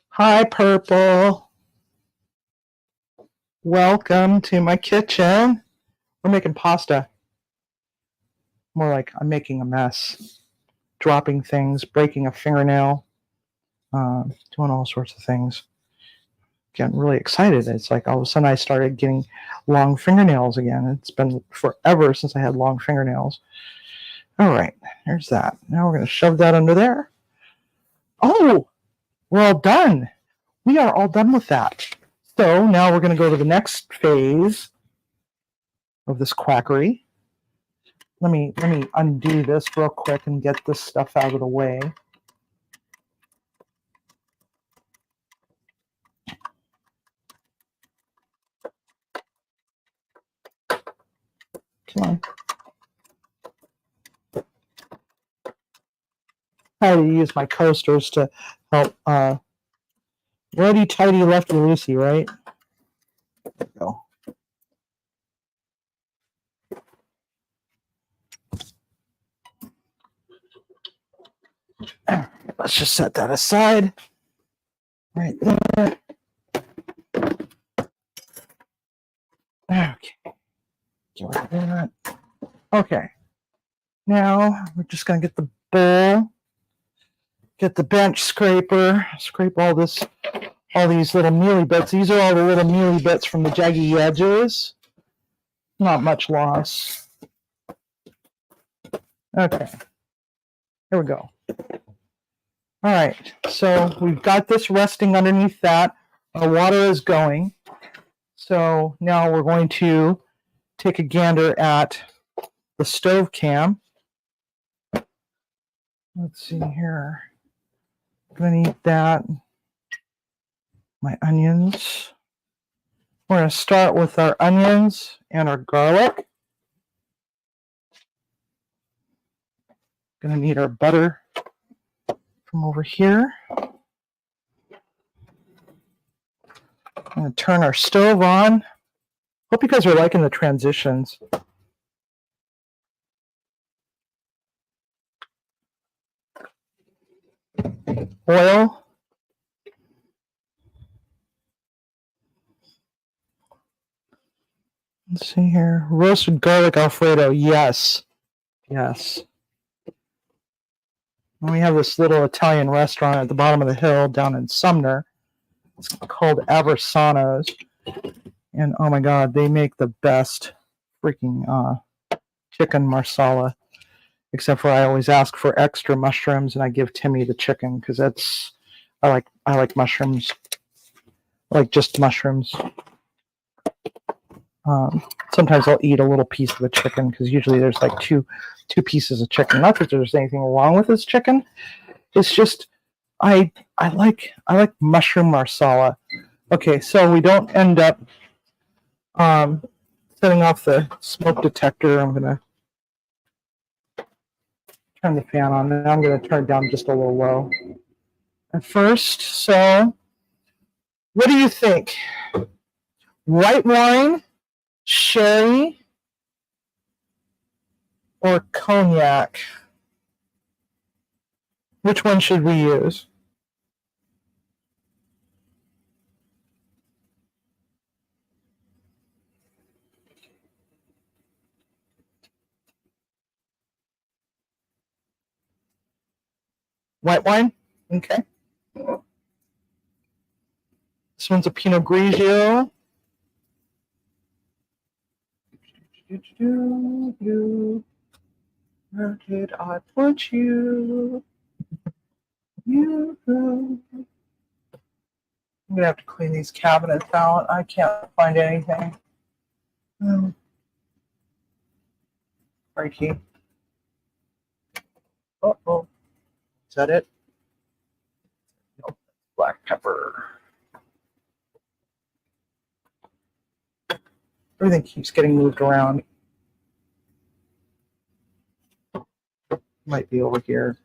Hi, Purple. Welcome to my kitchen. We're making pasta. More like I'm making a mess. Dropping things, breaking a fingernail, doing all sorts of things. Getting really excited. It's like all of a sudden I started getting long fingernails again. It's been forever since I had long fingernails. All right, there's that. Now we're going to shove that under there. Oh, we're all done. We are all done with that. So now we're going to go to the next phase of this quackery. let me undo this real quick and get this stuff out of the way. Come on. I had to use my coasters to help righty tighty lefty loosey, right? There we go. Let's just set that aside. Right there. Okay. Get rid of that. Okay. Now we're just gonna get the bowl, get the bench scraper, scrape all these little mealy bits. These are all the little mealy bits from the jaggy edges. Not much loss. Okay. Here we go. All right, so we've got this resting underneath that. Our water is going. So now we're going to take a gander at the stove cam. Let's see here. I'm going to need that. My onions. We're going to start with our onions and our garlic. Going to need our butter from over here. I'm going to turn our stove on. Hope you guys are liking the transitions. Oil. Let's see here. Roasted garlic Alfredo. Yes. Yes. And we have this little Italian restaurant at the bottom of the hill down in Sumner. It's called Aversano's. And oh my God, they make the best freaking chicken marsala. Except for I always ask for extra mushrooms and I give Timmy the chicken because I like mushrooms. I like just mushrooms. Sometimes I'll eat a little piece of the chicken because usually there's like two pieces of chicken. Not that there's anything wrong with this chicken. It's just I like mushroom marsala. Okay, so we don't end up setting off the smoke detector. I'm gonna turn the fan on. Now I'm gonna turn it down just a little low at first. So, what do you think? White wine, sherry, or cognac? Which one should we use? White wine? Okay. This one's a Pinot Grigio. Where did I put you? I'm gonna have to clean these cabinets out. I can't find anything. Crikey. Uh-oh. Is that it? Nope. Black pepper. Everything keeps getting moved around. Might be over here.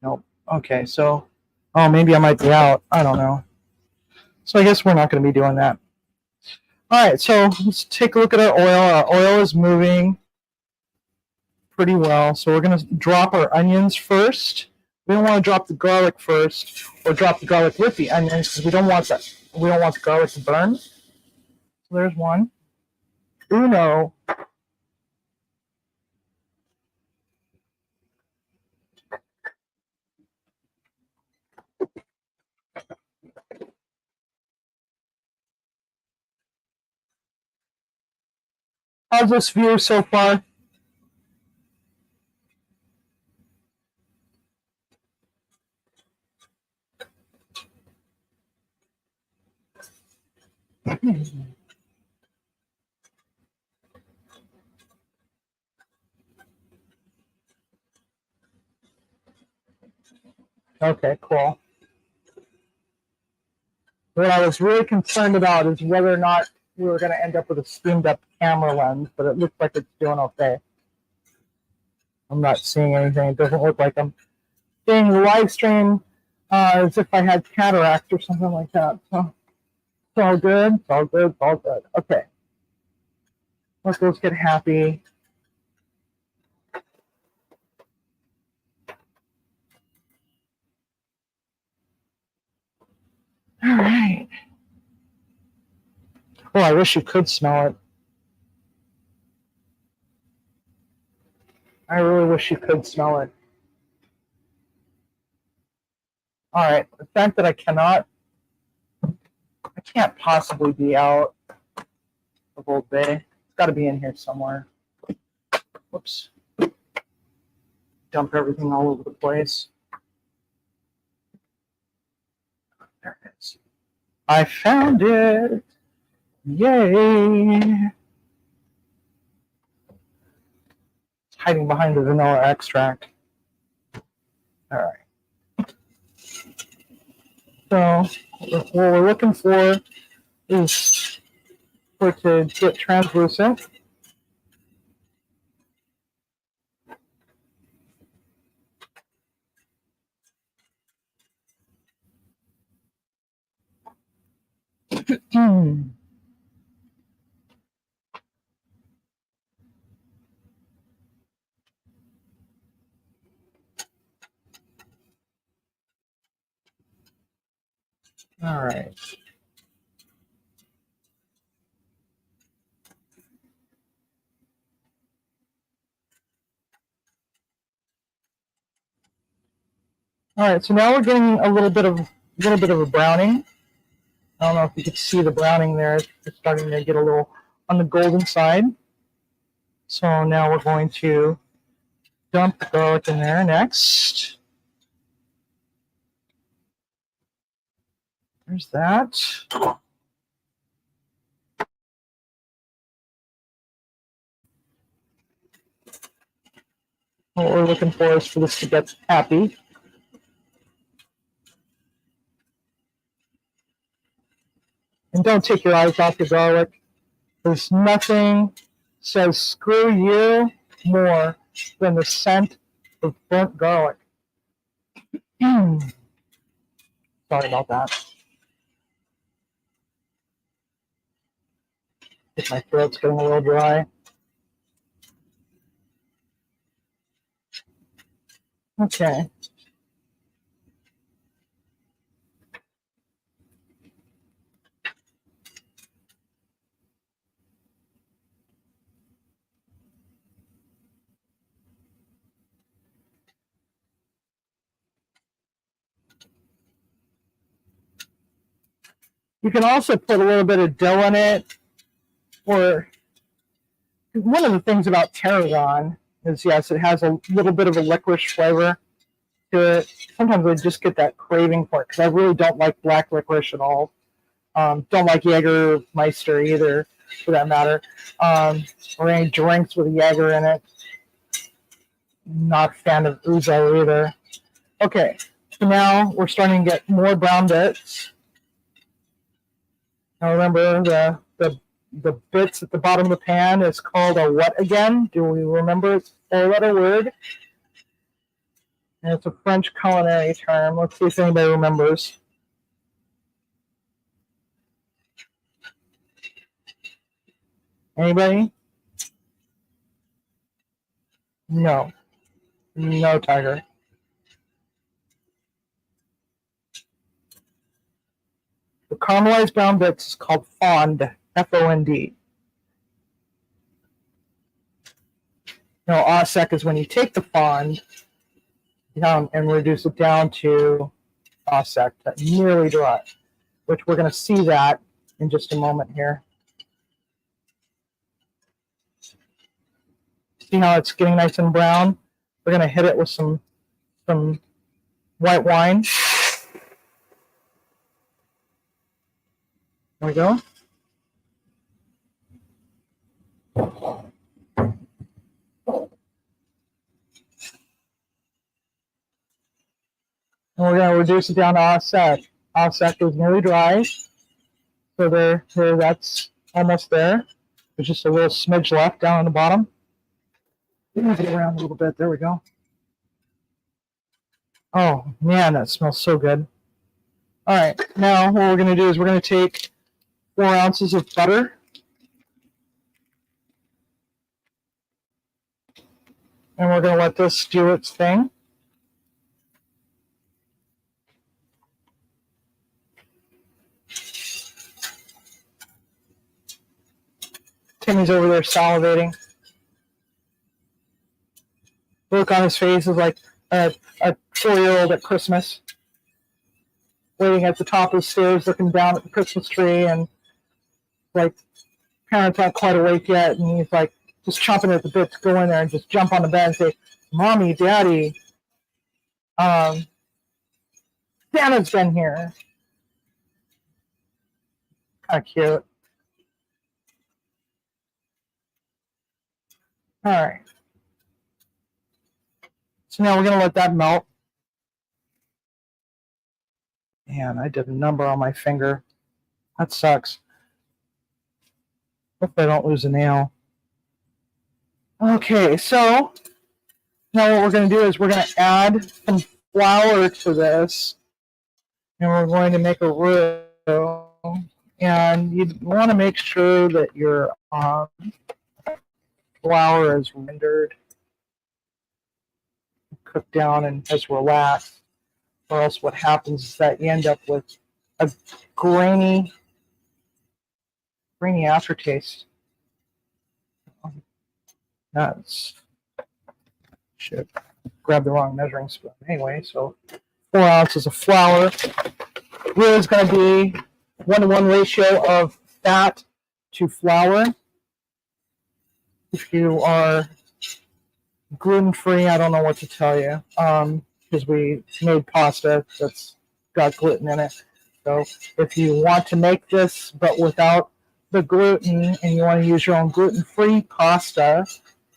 Nope. Okay, so, oh, maybe I might be out. I don't know. So I guess we're not going to be doing that. All right, so let's take a look at our oil. Our oil is moving pretty well. So we're going to drop our onions first. We don't want to drop the garlic first or drop the garlic with the onions because we don't want that. We don't want the garlic to burn. So there's one. Uno. How's this view so far? Okay, cool. What I was really concerned about is whether or not we were going to end up with a steamed up camera lens, but it looks like it's doing okay. I'm not seeing anything. It doesn't look like I'm seeing the live stream as if I had cataracts or something like that. So it's all good. It's all good. It's all good. Okay. Let's get happy. All right. Oh, I wish you could smell it. I really wish you could smell it. All right. The fact that I can't possibly be out of Old Bay. It's got to be in here somewhere. Whoops. Dump everything all over the place. There it is. I found it. Yay. It's hiding behind the vanilla extract. All right. So what we're looking for is for it to get translucent. All right. All right, so now we're getting a little bit of a browning. I don't know if you can see the browning there. It's starting to get a little on the golden side. So now we're going to dump the garlic in there next. There's that. What we're looking for is for this to get happy. And don't take your eyes off the garlic. There's nothing says screw you more than the scent of burnt garlic. Sorry about that. If my throat's getting a little dry. Okay. You can also put a little bit of dough in it, or one of the things about tarragon is, yes, it has a little bit of a licorice flavor to it. Sometimes I just get that craving for it because I really don't like black licorice at all. Don't like Jägermeister either, for that matter, or any drinks with Jäger in it. Not a fan of Ouzo either. Okay, so now we're starting to get more brown bits. Now remember, the bits at the bottom of the pan is called a what again? Do we remember? It's a four-letter word. And it's a French culinary term. Let's see if anybody remembers. Anybody? No. No, Tiger. The caramelized brown bits is called fond, F-O-N-D. Now, Osek is when you take the fond down and reduce it down to Osek, nearly dry, which we're going to see that in just a moment here. See how it's getting nice and brown? We're going to hit it with some white wine. There we go. And we're reduce it down to au sec. Au sec is nearly dry. So there, that's almost there. There's just a little smidge left down on the bottom. Move it around a little bit. There we go. Oh, man, that smells so good. All right, now what we're going to do is we're going to take 4 ounces of butter. And we're going to let this do its thing. Timmy's over there salivating. The look on his face is like a 4-year-old at Christmas, waiting at the top of the stairs, looking down at the Christmas tree, and like parents aren't quite awake yet, and he's like just chomping at the bit to go in there and just jump on the bed and say, "Mommy, Daddy, Santa's been here." Kind of cute. All right. So now we're going to let that melt. Man, I did a number on my finger. That sucks. Hope I don't lose a nail. Okay, so now what we're going to do is we're going to add some flour to this. And we're going to make a roux. And you want to make sure that your flour is rendered, cooked down, and has relaxed. Or else what happens is that you end up with a grainy aftertaste. That's should grab the wrong measuring spoon anyway. So 4 ounces of flour. Roux is going to be 1-to-1 ratio of fat to flour. If you are gluten-free, I don't know what to tell you, because we made pasta that's got gluten in it. So if you want to make this but without the gluten and you want to use your own gluten-free pasta,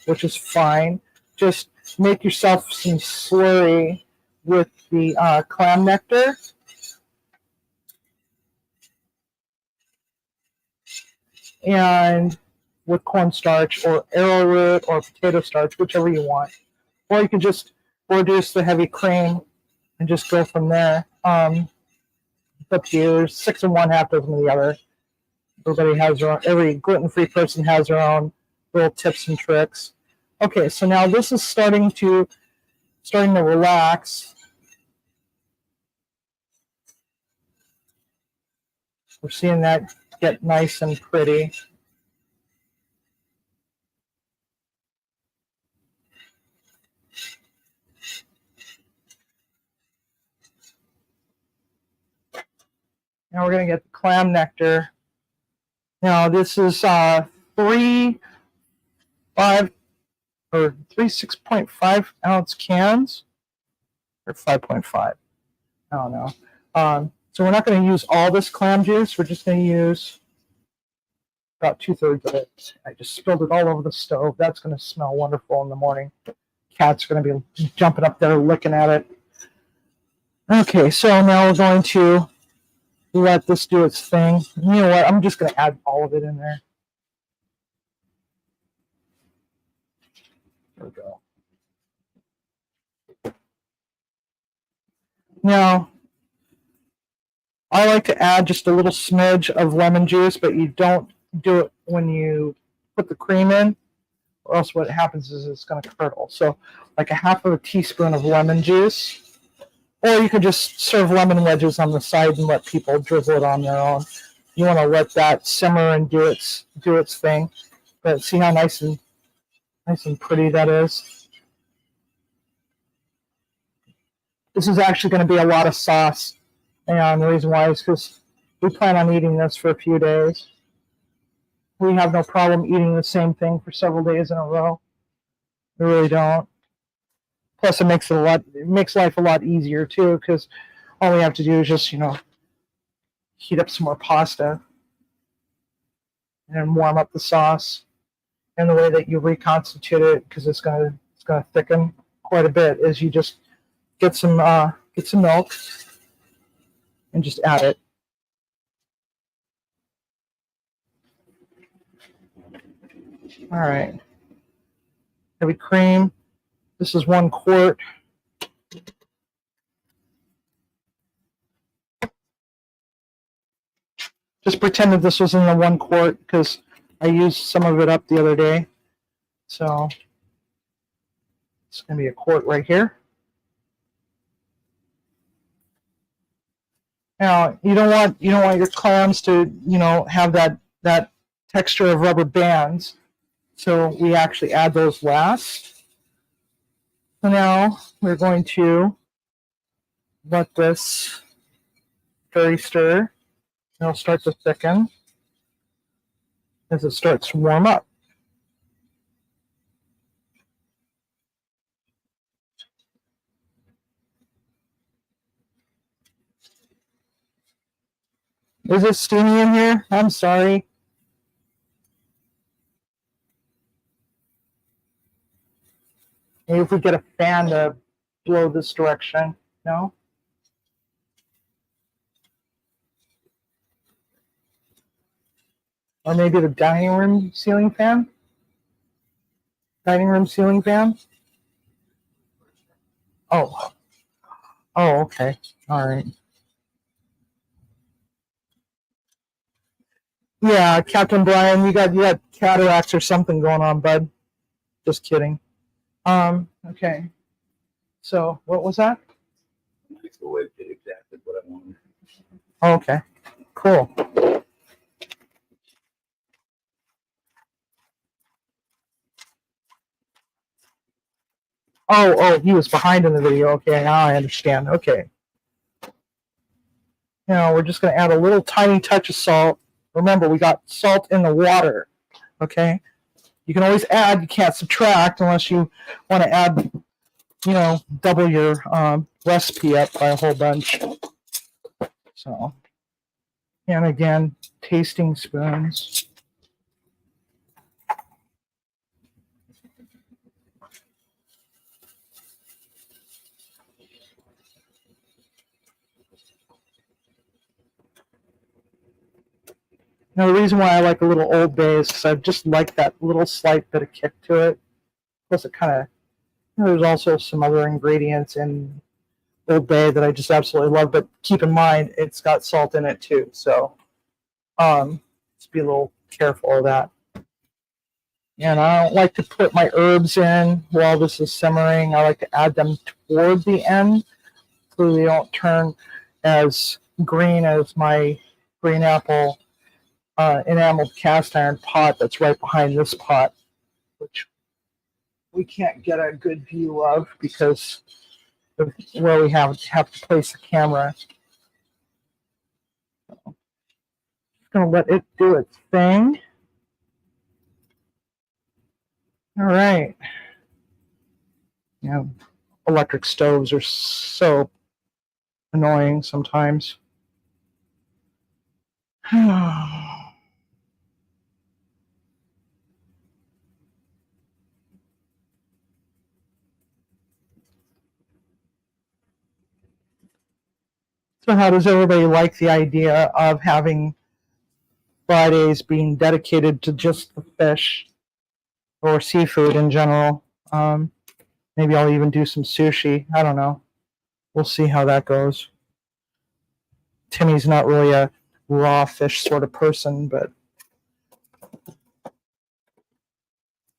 which is fine, just make yourself some slurry with the clam nectar. And with cornstarch or arrowroot or potato starch, whichever you want. Or you can just reduce the heavy cream and just go from there. Up to you. 6 in one, half dozen in the other. Everybody has their own, every gluten-free person has their own little tips and tricks. Okay, so now this is starting to relax. We're seeing that get nice and pretty. Now we're going to get the clam nectar. Now this is 3 6.5 ounce cans, or 5.5. I don't know. So we're not going to use all this clam juice. We're just going to use about 2/3 of it. I just spilled it all over the stove. That's going to smell wonderful in the morning. Cat's going to be jumping up there looking at it. Okay, so now we're going to let this do its thing. You know what? I'm just going to add all of it in there. There we go. Now, I like to add just a little smidge of lemon juice, but you don't do it when you put the cream in, or else what happens is it's going to curdle. So like a half of a teaspoon of lemon juice, or you could just serve lemon wedges on the side and let people drizzle it on their own. You want to let that simmer and do its thing. But see how nice and pretty that is? This is actually going to be a lot of sauce. And the reason why is because we plan on eating this for a few days. We have no problem eating the same thing for several days in a row. We really don't. Plus, it makes life a lot easier too, because all we have to do is just, heat up some more pasta and warm up the sauce. And the way that you reconstitute it, because it's gonna thicken quite a bit, is you just get some milk. and just add it. All right. Heavy cream. This is 1 quart. Just pretend that this was in the 1 quart because I used some of it up the other day. So it's going to be a quart right here. Now you don't want your clams to have that texture of rubber bands. So we actually add those last. So now we're going to let this stir. It'll start to thicken as it starts to warm up. Is it steamy in here? I'm sorry. Maybe if we get a fan to blow this direction. No? Or maybe the dining room ceiling fan? Dining room ceiling fan? Oh. Oh, okay. All right. Yeah, Captain Brian, you got cataracts or something going on, bud. Just kidding. Okay. So what was that? Exactly what I wanted. Oh, okay. Cool. Oh, he was behind in the video. Okay, now I understand. Okay. Now we're just going to add a little tiny touch of salt. Remember, we got salt in the water. Okay. You can always add. You can't subtract unless you want to add, double your recipe up by a whole bunch. So, and again, tasting spoons. Now, the reason why I like a little Old Bay is because I just like that little slight bit of kick to it. Plus, it kind of, there's also some other ingredients in Old Bay that I just absolutely love. But keep in mind, it's got salt in it too. So, just be a little careful of that. And I don't like to put my herbs in while this is simmering. I like to add them toward the end so they don't turn as green as my green apple enameled cast iron pot that's right behind this pot, which we can't get a good view of because of where we have to place the camera. So, just going to let it do its thing. All right. Electric stoves are so annoying sometimes. So how does everybody like the idea of having Fridays being dedicated to just the fish or seafood in general? Maybe I'll even do some sushi. I don't know. We'll see how that goes. Timmy's not really a raw fish sort of person, but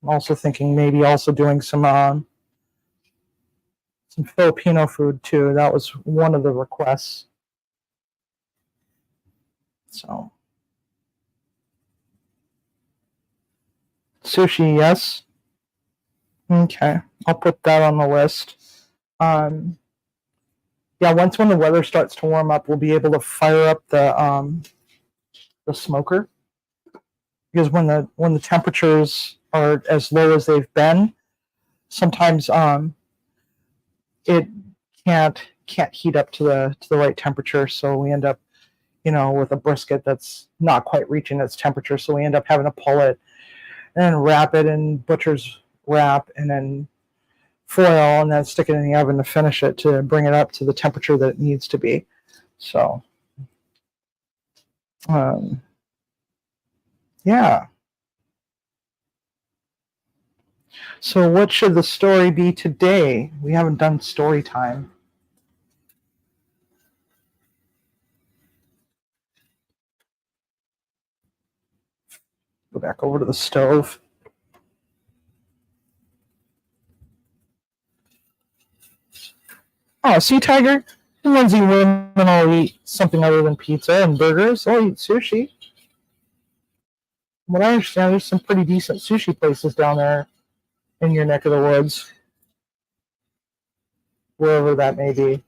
I'm also thinking maybe also doing some Filipino food too. That was one of the requests. So sushi, yes. Okay, I'll put that on the list. Yeah, once when the weather starts to warm up, we'll be able to fire up the smoker, because when the temperatures are as low as they've been, sometimes it can't heat up to the right temperature, so we end up with a brisket that's not quite reaching its temperature, so we end up having to pull it and then wrap it in butcher's wrap and then foil and then stick it in the oven to finish it to bring it up to the temperature that it needs to be. So Yeah. So what should the story be today? We haven't done story time. Go back over to the stove. Oh, sea tiger. Lindsay women all eat something other than pizza and burgers. They'll eat sushi. From what I understand, there's some pretty decent sushi places down there in your neck of the woods, wherever that may be.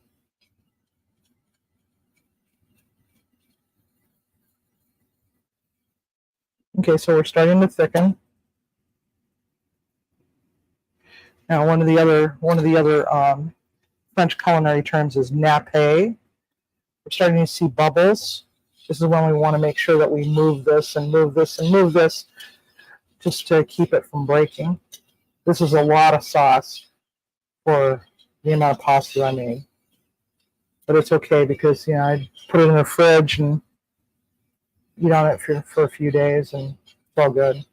Okay, so we're starting to thicken. Now, one of the other French culinary terms is nappe. We're starting to see bubbles. This is when we want to make sure that we move this and move this and move this just to keep it from breaking. This is a lot of sauce for the amount of pasta I made. But it's okay because, I put it in the fridge and eat on it for a few days and it's all good.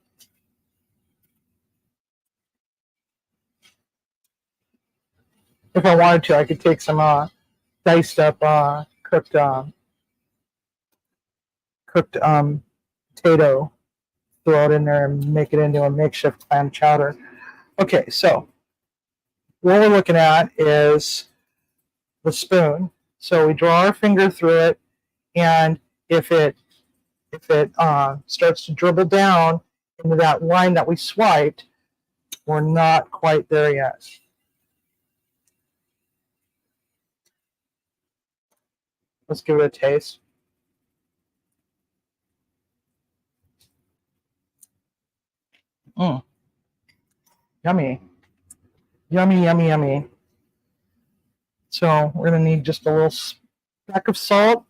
If I wanted to, I could take some diced up cooked potato, throw it in there and make it into a makeshift clam chowder. Okay, so what we're looking at is the spoon. So we draw our finger through it, and if it starts to dribble down into that line that we swiped, we're not quite there yet. Let's give it a taste. Yummy. Yummy, yummy, yummy. So we're going to need just a little speck of salt.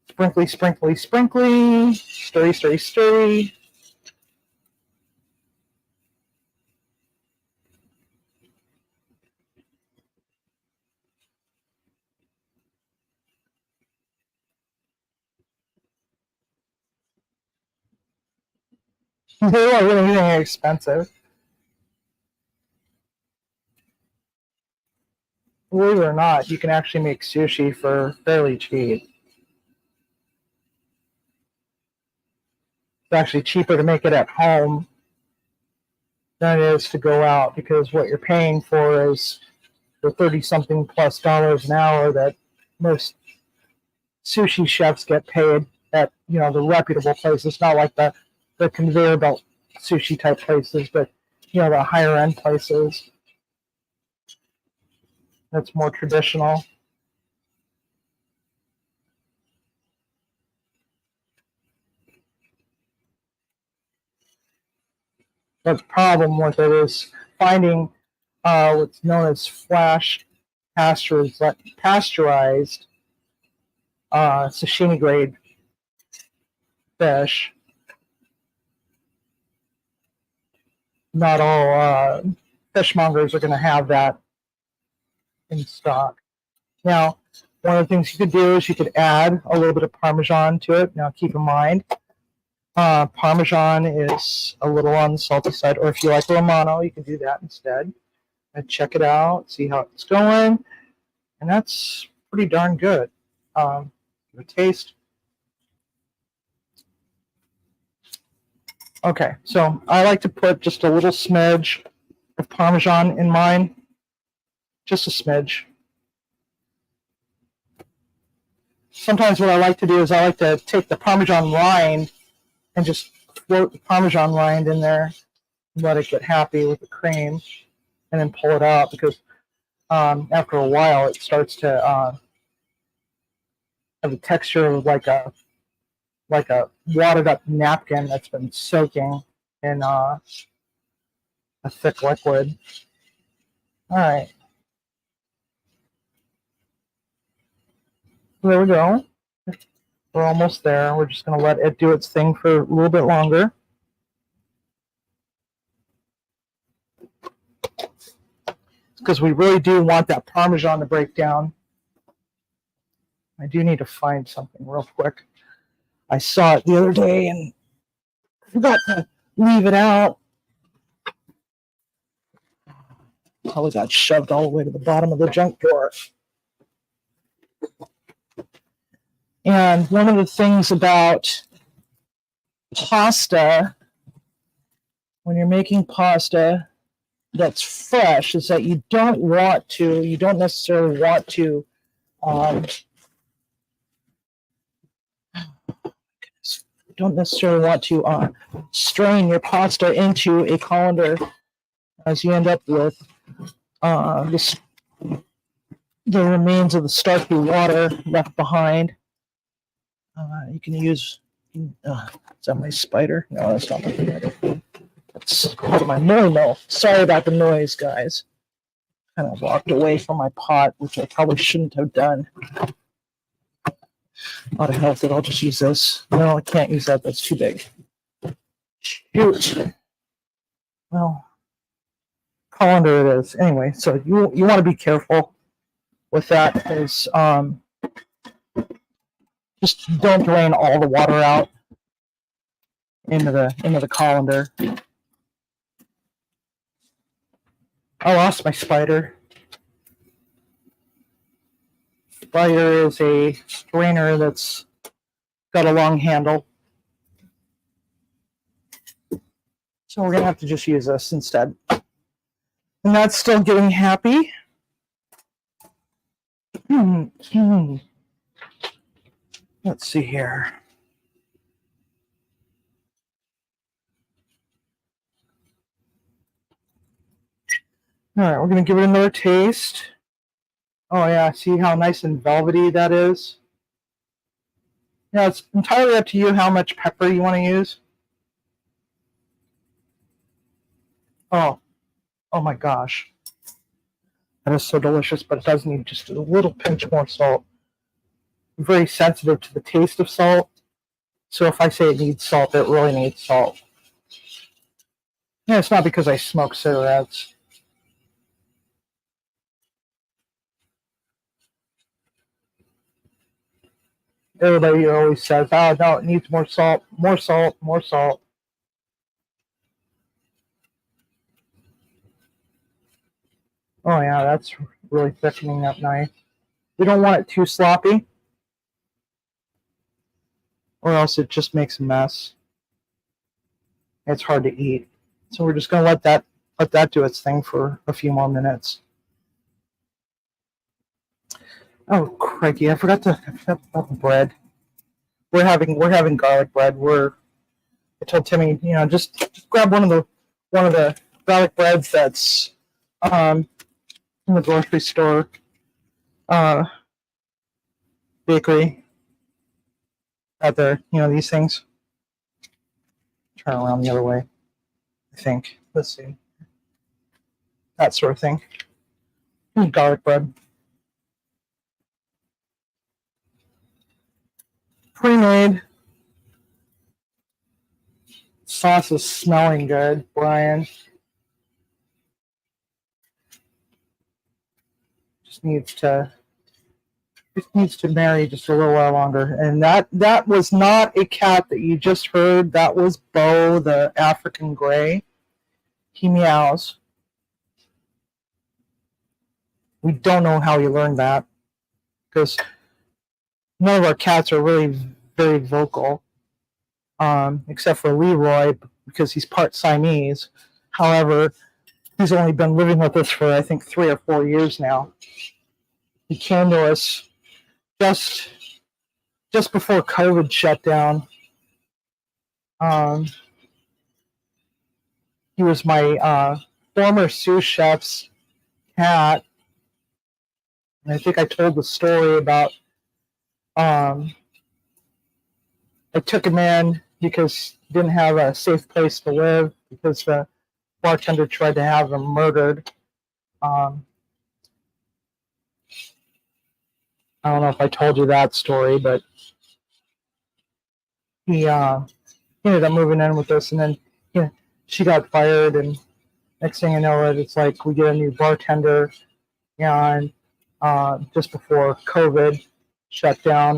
Sprinkly, sprinkly, sprinkly. Stirry, stirry, stirry. They are really expensive. Believe it or not, you can actually make sushi for fairly cheap. It's actually cheaper to make it at home than it is to go out because what you're paying for is the 30-something plus dollars an hour that most sushi chefs get paid at the reputable places, not like the conveyor belt sushi type places, but the higher end places that's more traditional. But the problem with it is finding what's known as flash pasteurized sashimi grade fish. Not all fishmongers are going to have that in stock. Now, one of the things you could do is you could add a little bit of Parmesan to it. Now, keep in mind, Parmesan is a little on the salty side, or if you like Romano, you can do that instead. And check it out, see how it's going, and that's pretty darn good. Give a taste. Okay, so I like to put just a little smidge of Parmesan in mine, just a smidge. Sometimes what I like to do is I like to take the Parmesan rind and just float the Parmesan rind in there and let it get happy with the cream and then pull it out because after a while it starts to have the texture of like a watered up napkin that's been soaking in a thick liquid. All right. There we go. We're almost there. We're just going to let it do its thing for a little bit longer. Because we really do want that Parmesan to break down. I do need to find something real quick. I saw it the other day and forgot to leave it out. Probably got shoved all the way to the bottom of the junk drawer. And one of the things about pasta, when you're making pasta that's fresh, is that you don't necessarily want to strain your pasta into a colander, as you end up with the remains of the starchy water left behind. You can use, is that my spider? No, that's not my spider. That's part of my mill. Sorry about the noise, guys. Kind of walked away from my pot, which I probably shouldn't have done. Out of health, I'll just use this. No, I can't use that. That's too big. Shoot. Well, colander it is. Anyway, so you want to be careful with that, because just don't drain all the water out into the colander. I lost my spider. Spider is a strainer that's got a long handle. So we're going to have to just use this instead. And that's still getting happy. Let's see here. All right, we're going to give it another taste. Oh, yeah, see how nice and velvety that is? Yeah, it's entirely up to you how much pepper you want to use. Oh my gosh. That is so delicious, but it does need just a little pinch more salt. I'm very sensitive to the taste of salt. So if I say it needs salt, it really needs salt. Yeah, it's not because I smoke cigarettes. Everybody always says, oh, no, it needs more salt, more salt, more salt. Oh, yeah, that's really thickening up nice. We don't want it too sloppy, or else it just makes a mess. It's hard to eat. So we're just going to let that do its thing for a few more minutes. Oh, crikey, I forgot about the bread. We're having garlic bread. I told Timmy, just grab one of the garlic breads that's in the grocery store, bakery out there. These things. Turn around the other way. I think. Let's see. That sort of thing. Garlic bread. Pre-made. Sauce is smelling good, Brian. Just needs to marry just a little while longer. And that was not a cat that you just heard. That was Bo, the African gray. He meows. We don't know how he learned that, because none of our cats are really very vocal, except for Leroy, because he's part Siamese. However, he's only been living with us for, I think, 3 or 4 years now. He came to us just before COVID shut down. He was my former sous chef's cat. And I think I told the story about I took him in because he didn't have a safe place to live, because the bartender tried to have him murdered. I don't know if I told you that story, but he ended up moving in with us, and then she got fired, and next thing you know, it's like we get a new bartender, and just before COVID shut down,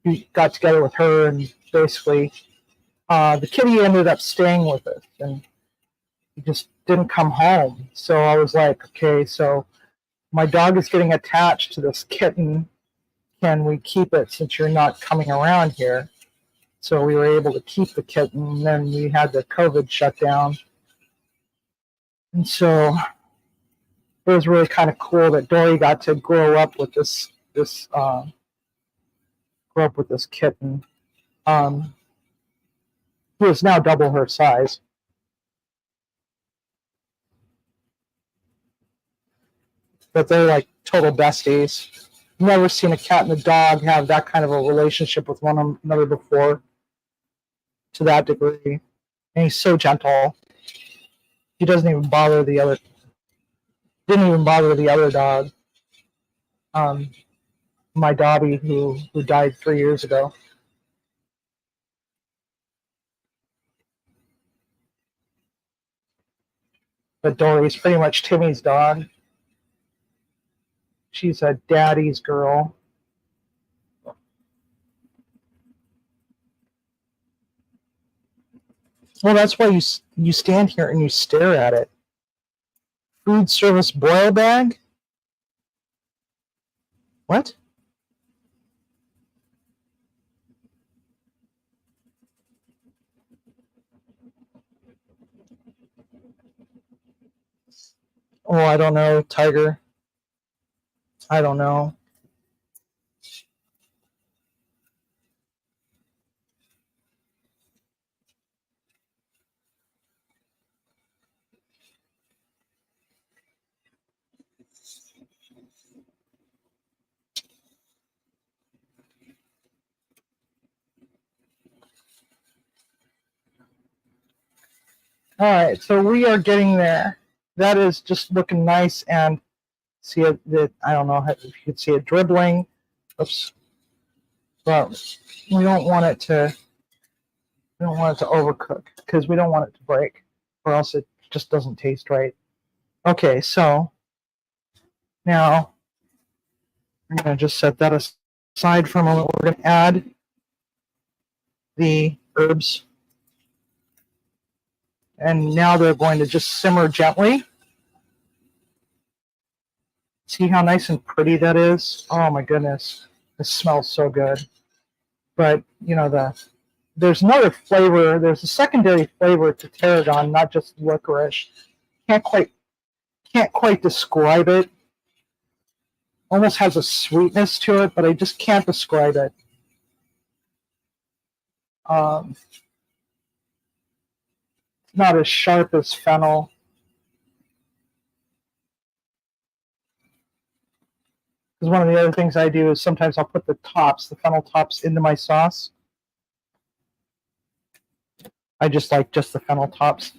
he got together with her, and basically the kitty ended up staying with us, and he just didn't come home. So I was like, okay, so my dog is getting attached to this kitten. Can we keep it since you're not coming around here? So we were able to keep the kitten, and then we had the COVID shutdown. And so it was really kind of cool that Dory got to grow up with this kitten. Who is now double her size. But they're like total besties. Never seen a cat and a dog have that kind of a relationship with one another before, to that degree. And he's so gentle. He doesn't even bother the other. Didn't even bother the other dog. My Dobby, who died 3 years ago. But Dory's pretty much Timmy's dog. She's a daddy's girl. Well, that's why you stand here and you stare at it. Food service boil bag? What? Oh, I don't know, Tiger. I don't know. All right, so we are getting there. That is just looking nice, and see it. I don't know if you could see it dribbling. Oops. But we don't want it to. We don't want it to overcook because we don't want it to break, or else it just doesn't taste right. Okay, so now I'm going to just set that aside for a moment. We're going to add the herbs, and now they're going to just simmer gently. See how nice and pretty that is? Oh my goodness, it smells so good. But you know, there's another flavor. There's a secondary flavor to tarragon, not just licorice. Can't quite describe it. Almost has a sweetness to it, but I just can't describe it. Not as sharp as fennel. Because one of the other things I do is sometimes I'll put the fennel tops, into my sauce. I just like just the fennel tops.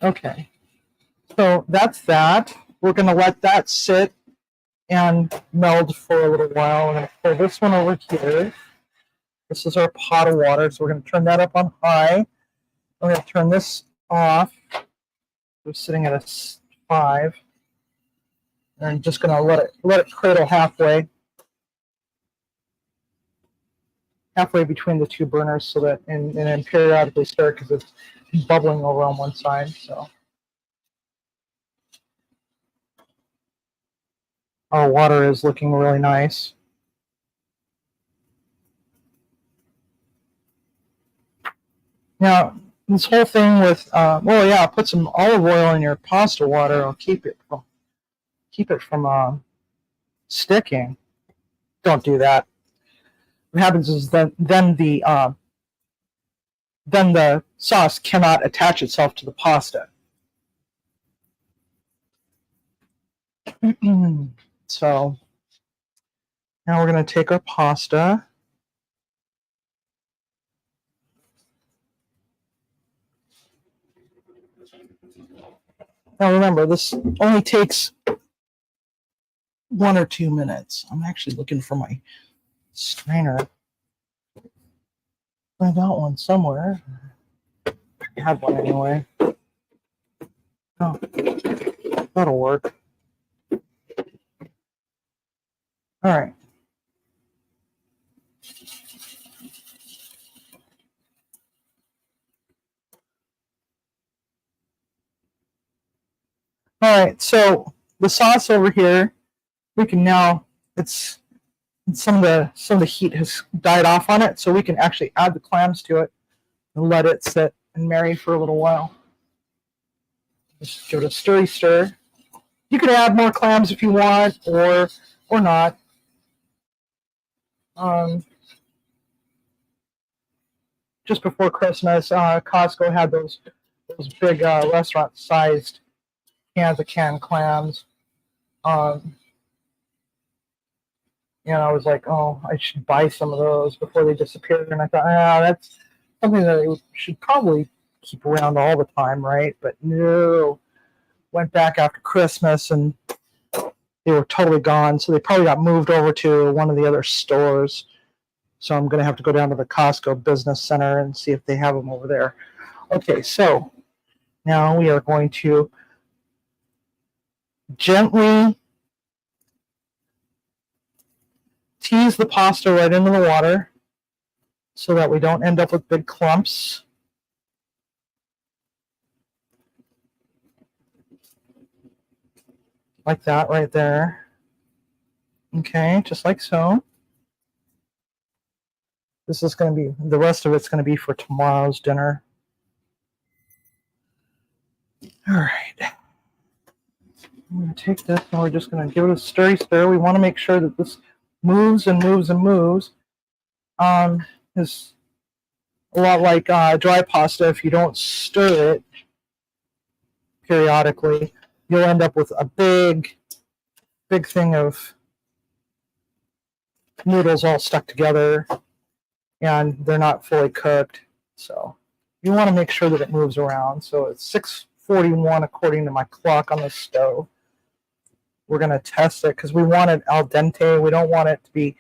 Okay, so that's that. We're going to let that sit and meld for a little while. We're going to pour this one over here. This is our pot of water, so we're going to turn that up on high. We're going to turn this off. We're sitting at a 5. And I'm just going to let it cradle halfway between the two burners, so that and then periodically stir because it's bubbling over on one side. So our water is looking really nice. Now, this whole thing with, put some olive oil in your pasta water. It'll keep it from sticking. Don't do that. What happens is then the sauce cannot attach itself to the pasta. So now we're going to take our pasta. Now remember, this only takes 1 or 2 minutes. I'm actually looking for my strainer. I got one somewhere. I had one anyway. Oh, that'll work. All right. All right, so the sauce over here, we can now, it's some of the heat has died off on it, so we can actually add the clams to it and let it sit and marry for a little while. Just give it a stirry stir. You can add more clams if you want, or not. Just before Christmas, Costco had those big restaurant-sized cans of canned clams. And I was like, oh, I should buy some of those before they disappear. And I thought, that's something that we should probably keep around all the time, right? But no, went back after Christmas and they were totally gone. So they probably got moved over to one of the other stores. So I'm going to have to go down to the Costco Business Center and see if they have them over there. Okay, so now we are going to gently tease the pasta right into the water so that we don't end up with big clumps. Like that right there. Okay, just like so. This is going to be, the rest of it's going to be for tomorrow's dinner. All right. I'm going to take this and we're just going to give it a stirry stir. We want to make sure that this moves and moves and moves. It's a lot like dry pasta. If you don't stir it periodically, you'll end up with a big thing of noodles all stuck together and they're not fully cooked. So you want to make sure that it moves around. So it's 6:41 according to my clock on the stove. We're going to test it because we want it al dente. We don't want it to be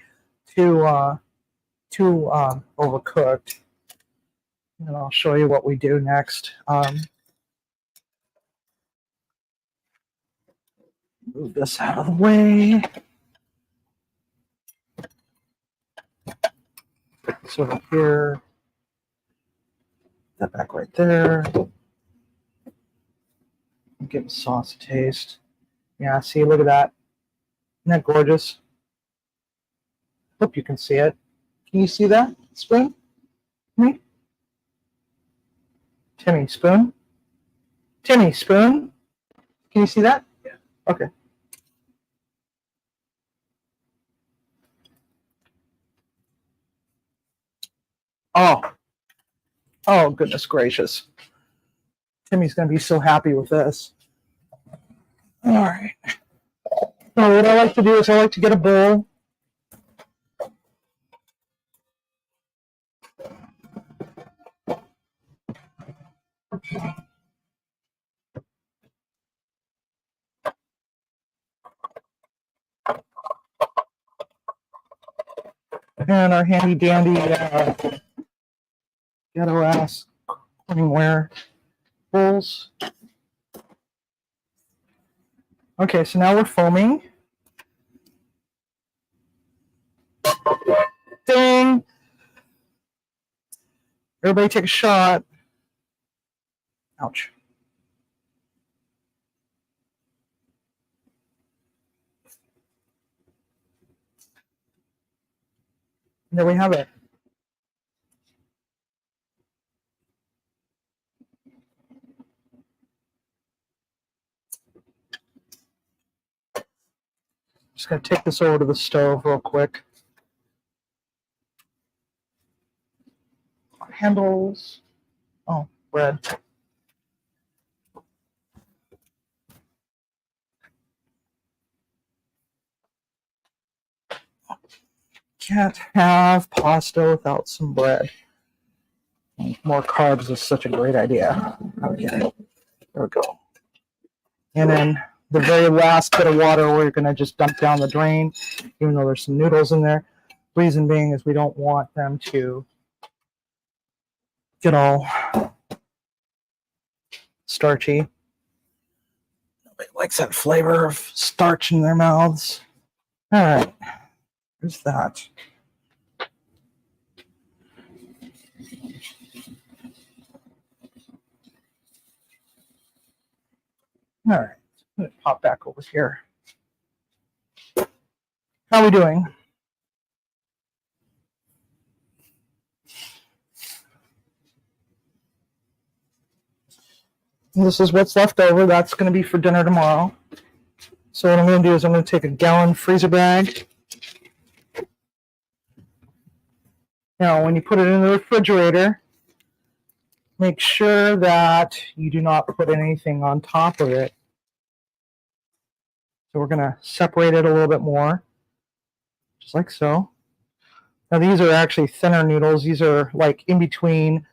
too overcooked. And I'll show you what we do next. Move this out of the way. So here, that back right there. Give the sauce a taste. Yeah, see, look at that. Isn't that gorgeous? Hope you can see it. Can you see that? Spoon? Me? Timmy, spoon? Timmy, spoon? Can you see that? Yeah. Okay. Oh, goodness gracious. Timmy's going to be so happy with this. All right. So what I like to do is I like to get a bowl. And our handy dandy ghetto ass cleanware bowls. Okay, so now we're foaming. Ding! Everybody take a shot. Ouch. There we have it. Just going to take this over to the stove real quick. Handles. Oh, bread. Can't have pasta without some bread. More carbs is such a great idea. Okay, there we go. And then the very last bit of water we're going to just dump down the drain, even though there's some noodles in there. Reason being is we don't want them to get all starchy. Nobody likes that flavor of starch in their mouths. All right. Where's that? All right, I'm going to pop back over here. How are we doing? This is what's left over. That's going to be for dinner tomorrow. So what I'm going to do is I'm going to take a gallon freezer bag. Now, when you put it in the refrigerator, make sure that you do not put anything on top of it. So we're going to separate it a little bit more, just like so. Now these are actually thinner noodles. These are like in between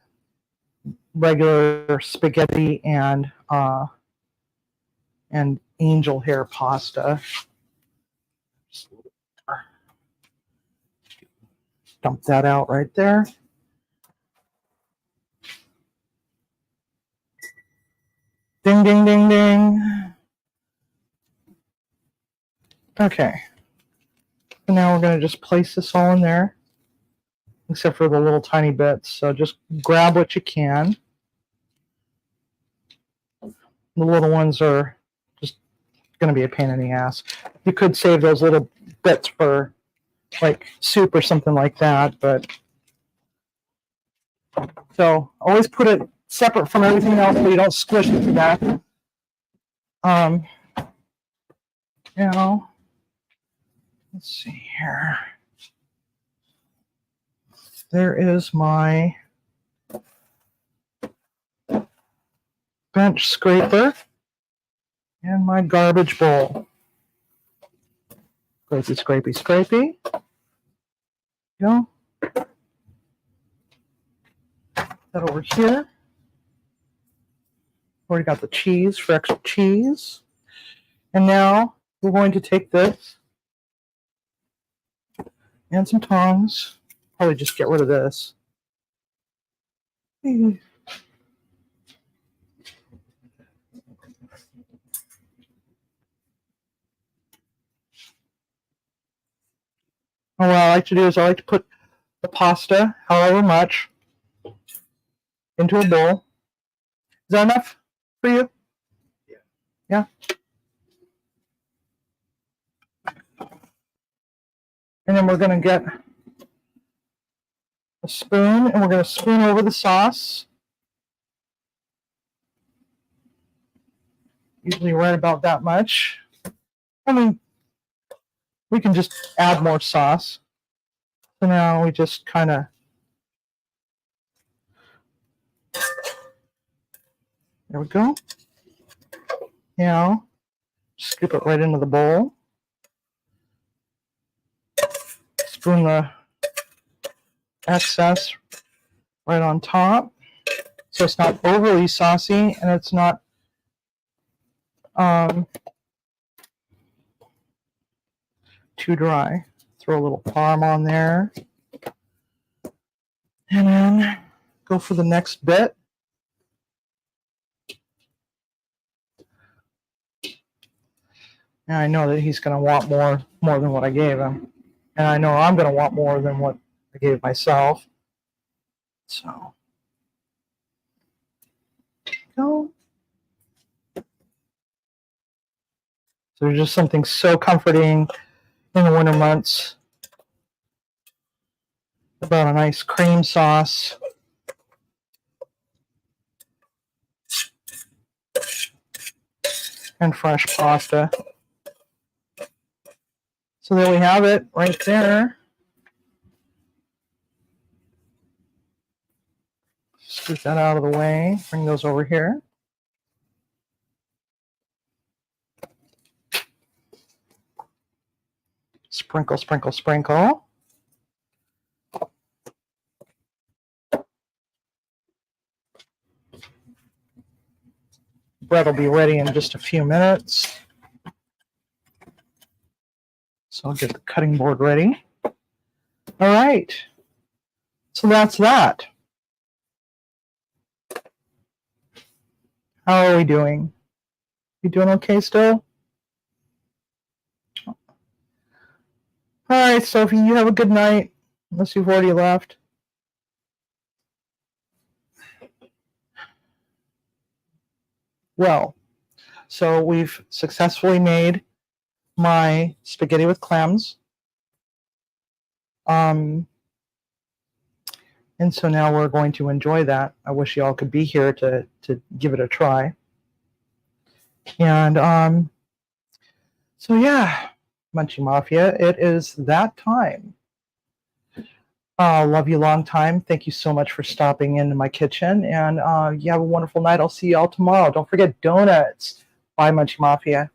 regular spaghetti and angel hair pasta. Dump that out right there. Ding, ding, ding, ding. Okay. And now we're going to just place this all in there, except for the little tiny bits. So just grab what you can. The little ones are just going to be a pain in the ass. You could save those little bits for like soup or something like that, but so always put it separate from everything else so you don't squish it to death. Now, let's see here. There is my bench scraper and my garbage bowl. Scrapey, scrapey, scrapey. Go. That over here. Already got the cheese for extra cheese. And now we're going to take this and some tongs. Probably just get rid of this. Oh, what I like to do is I like to put the pasta, however much, into a bowl. Is that enough for you? Yeah. And then we're going to get a spoon, and we're going to spoon over the sauce. Usually right about that much. I mean, we can just add more sauce. So now we just kind of, there we go. Now, scoop it right into the bowl. Spoon the excess right on top. So it's not overly saucy and it's not too dry. Throw a little parm on there. And then go for the next bit. And I know that he's going to want more than what I gave him. And I know I'm going to want more than what I gave myself. So, go. So there's just something so comforting in the winter months about a nice cream sauce. And fresh pasta. So there we have it right there. Scoot that out of the way. Bring those over here. Sprinkle, sprinkle, sprinkle. Bread will be ready in just a few minutes. So I'll get the cutting board ready. All right. So that's that. How are we doing? You doing okay still? All right, Sophie, you have a good night, unless you've already left. Well, so we've successfully made my spaghetti with clams. And so now we're going to enjoy that. I wish you all could be here to give it a try. And so yeah, Munchie Mafia, it is that time. Love you long time. Thank you so much for stopping into my kitchen. And you have a wonderful night. I'll see you all tomorrow. Don't forget donuts. Bye, Munchie Mafia.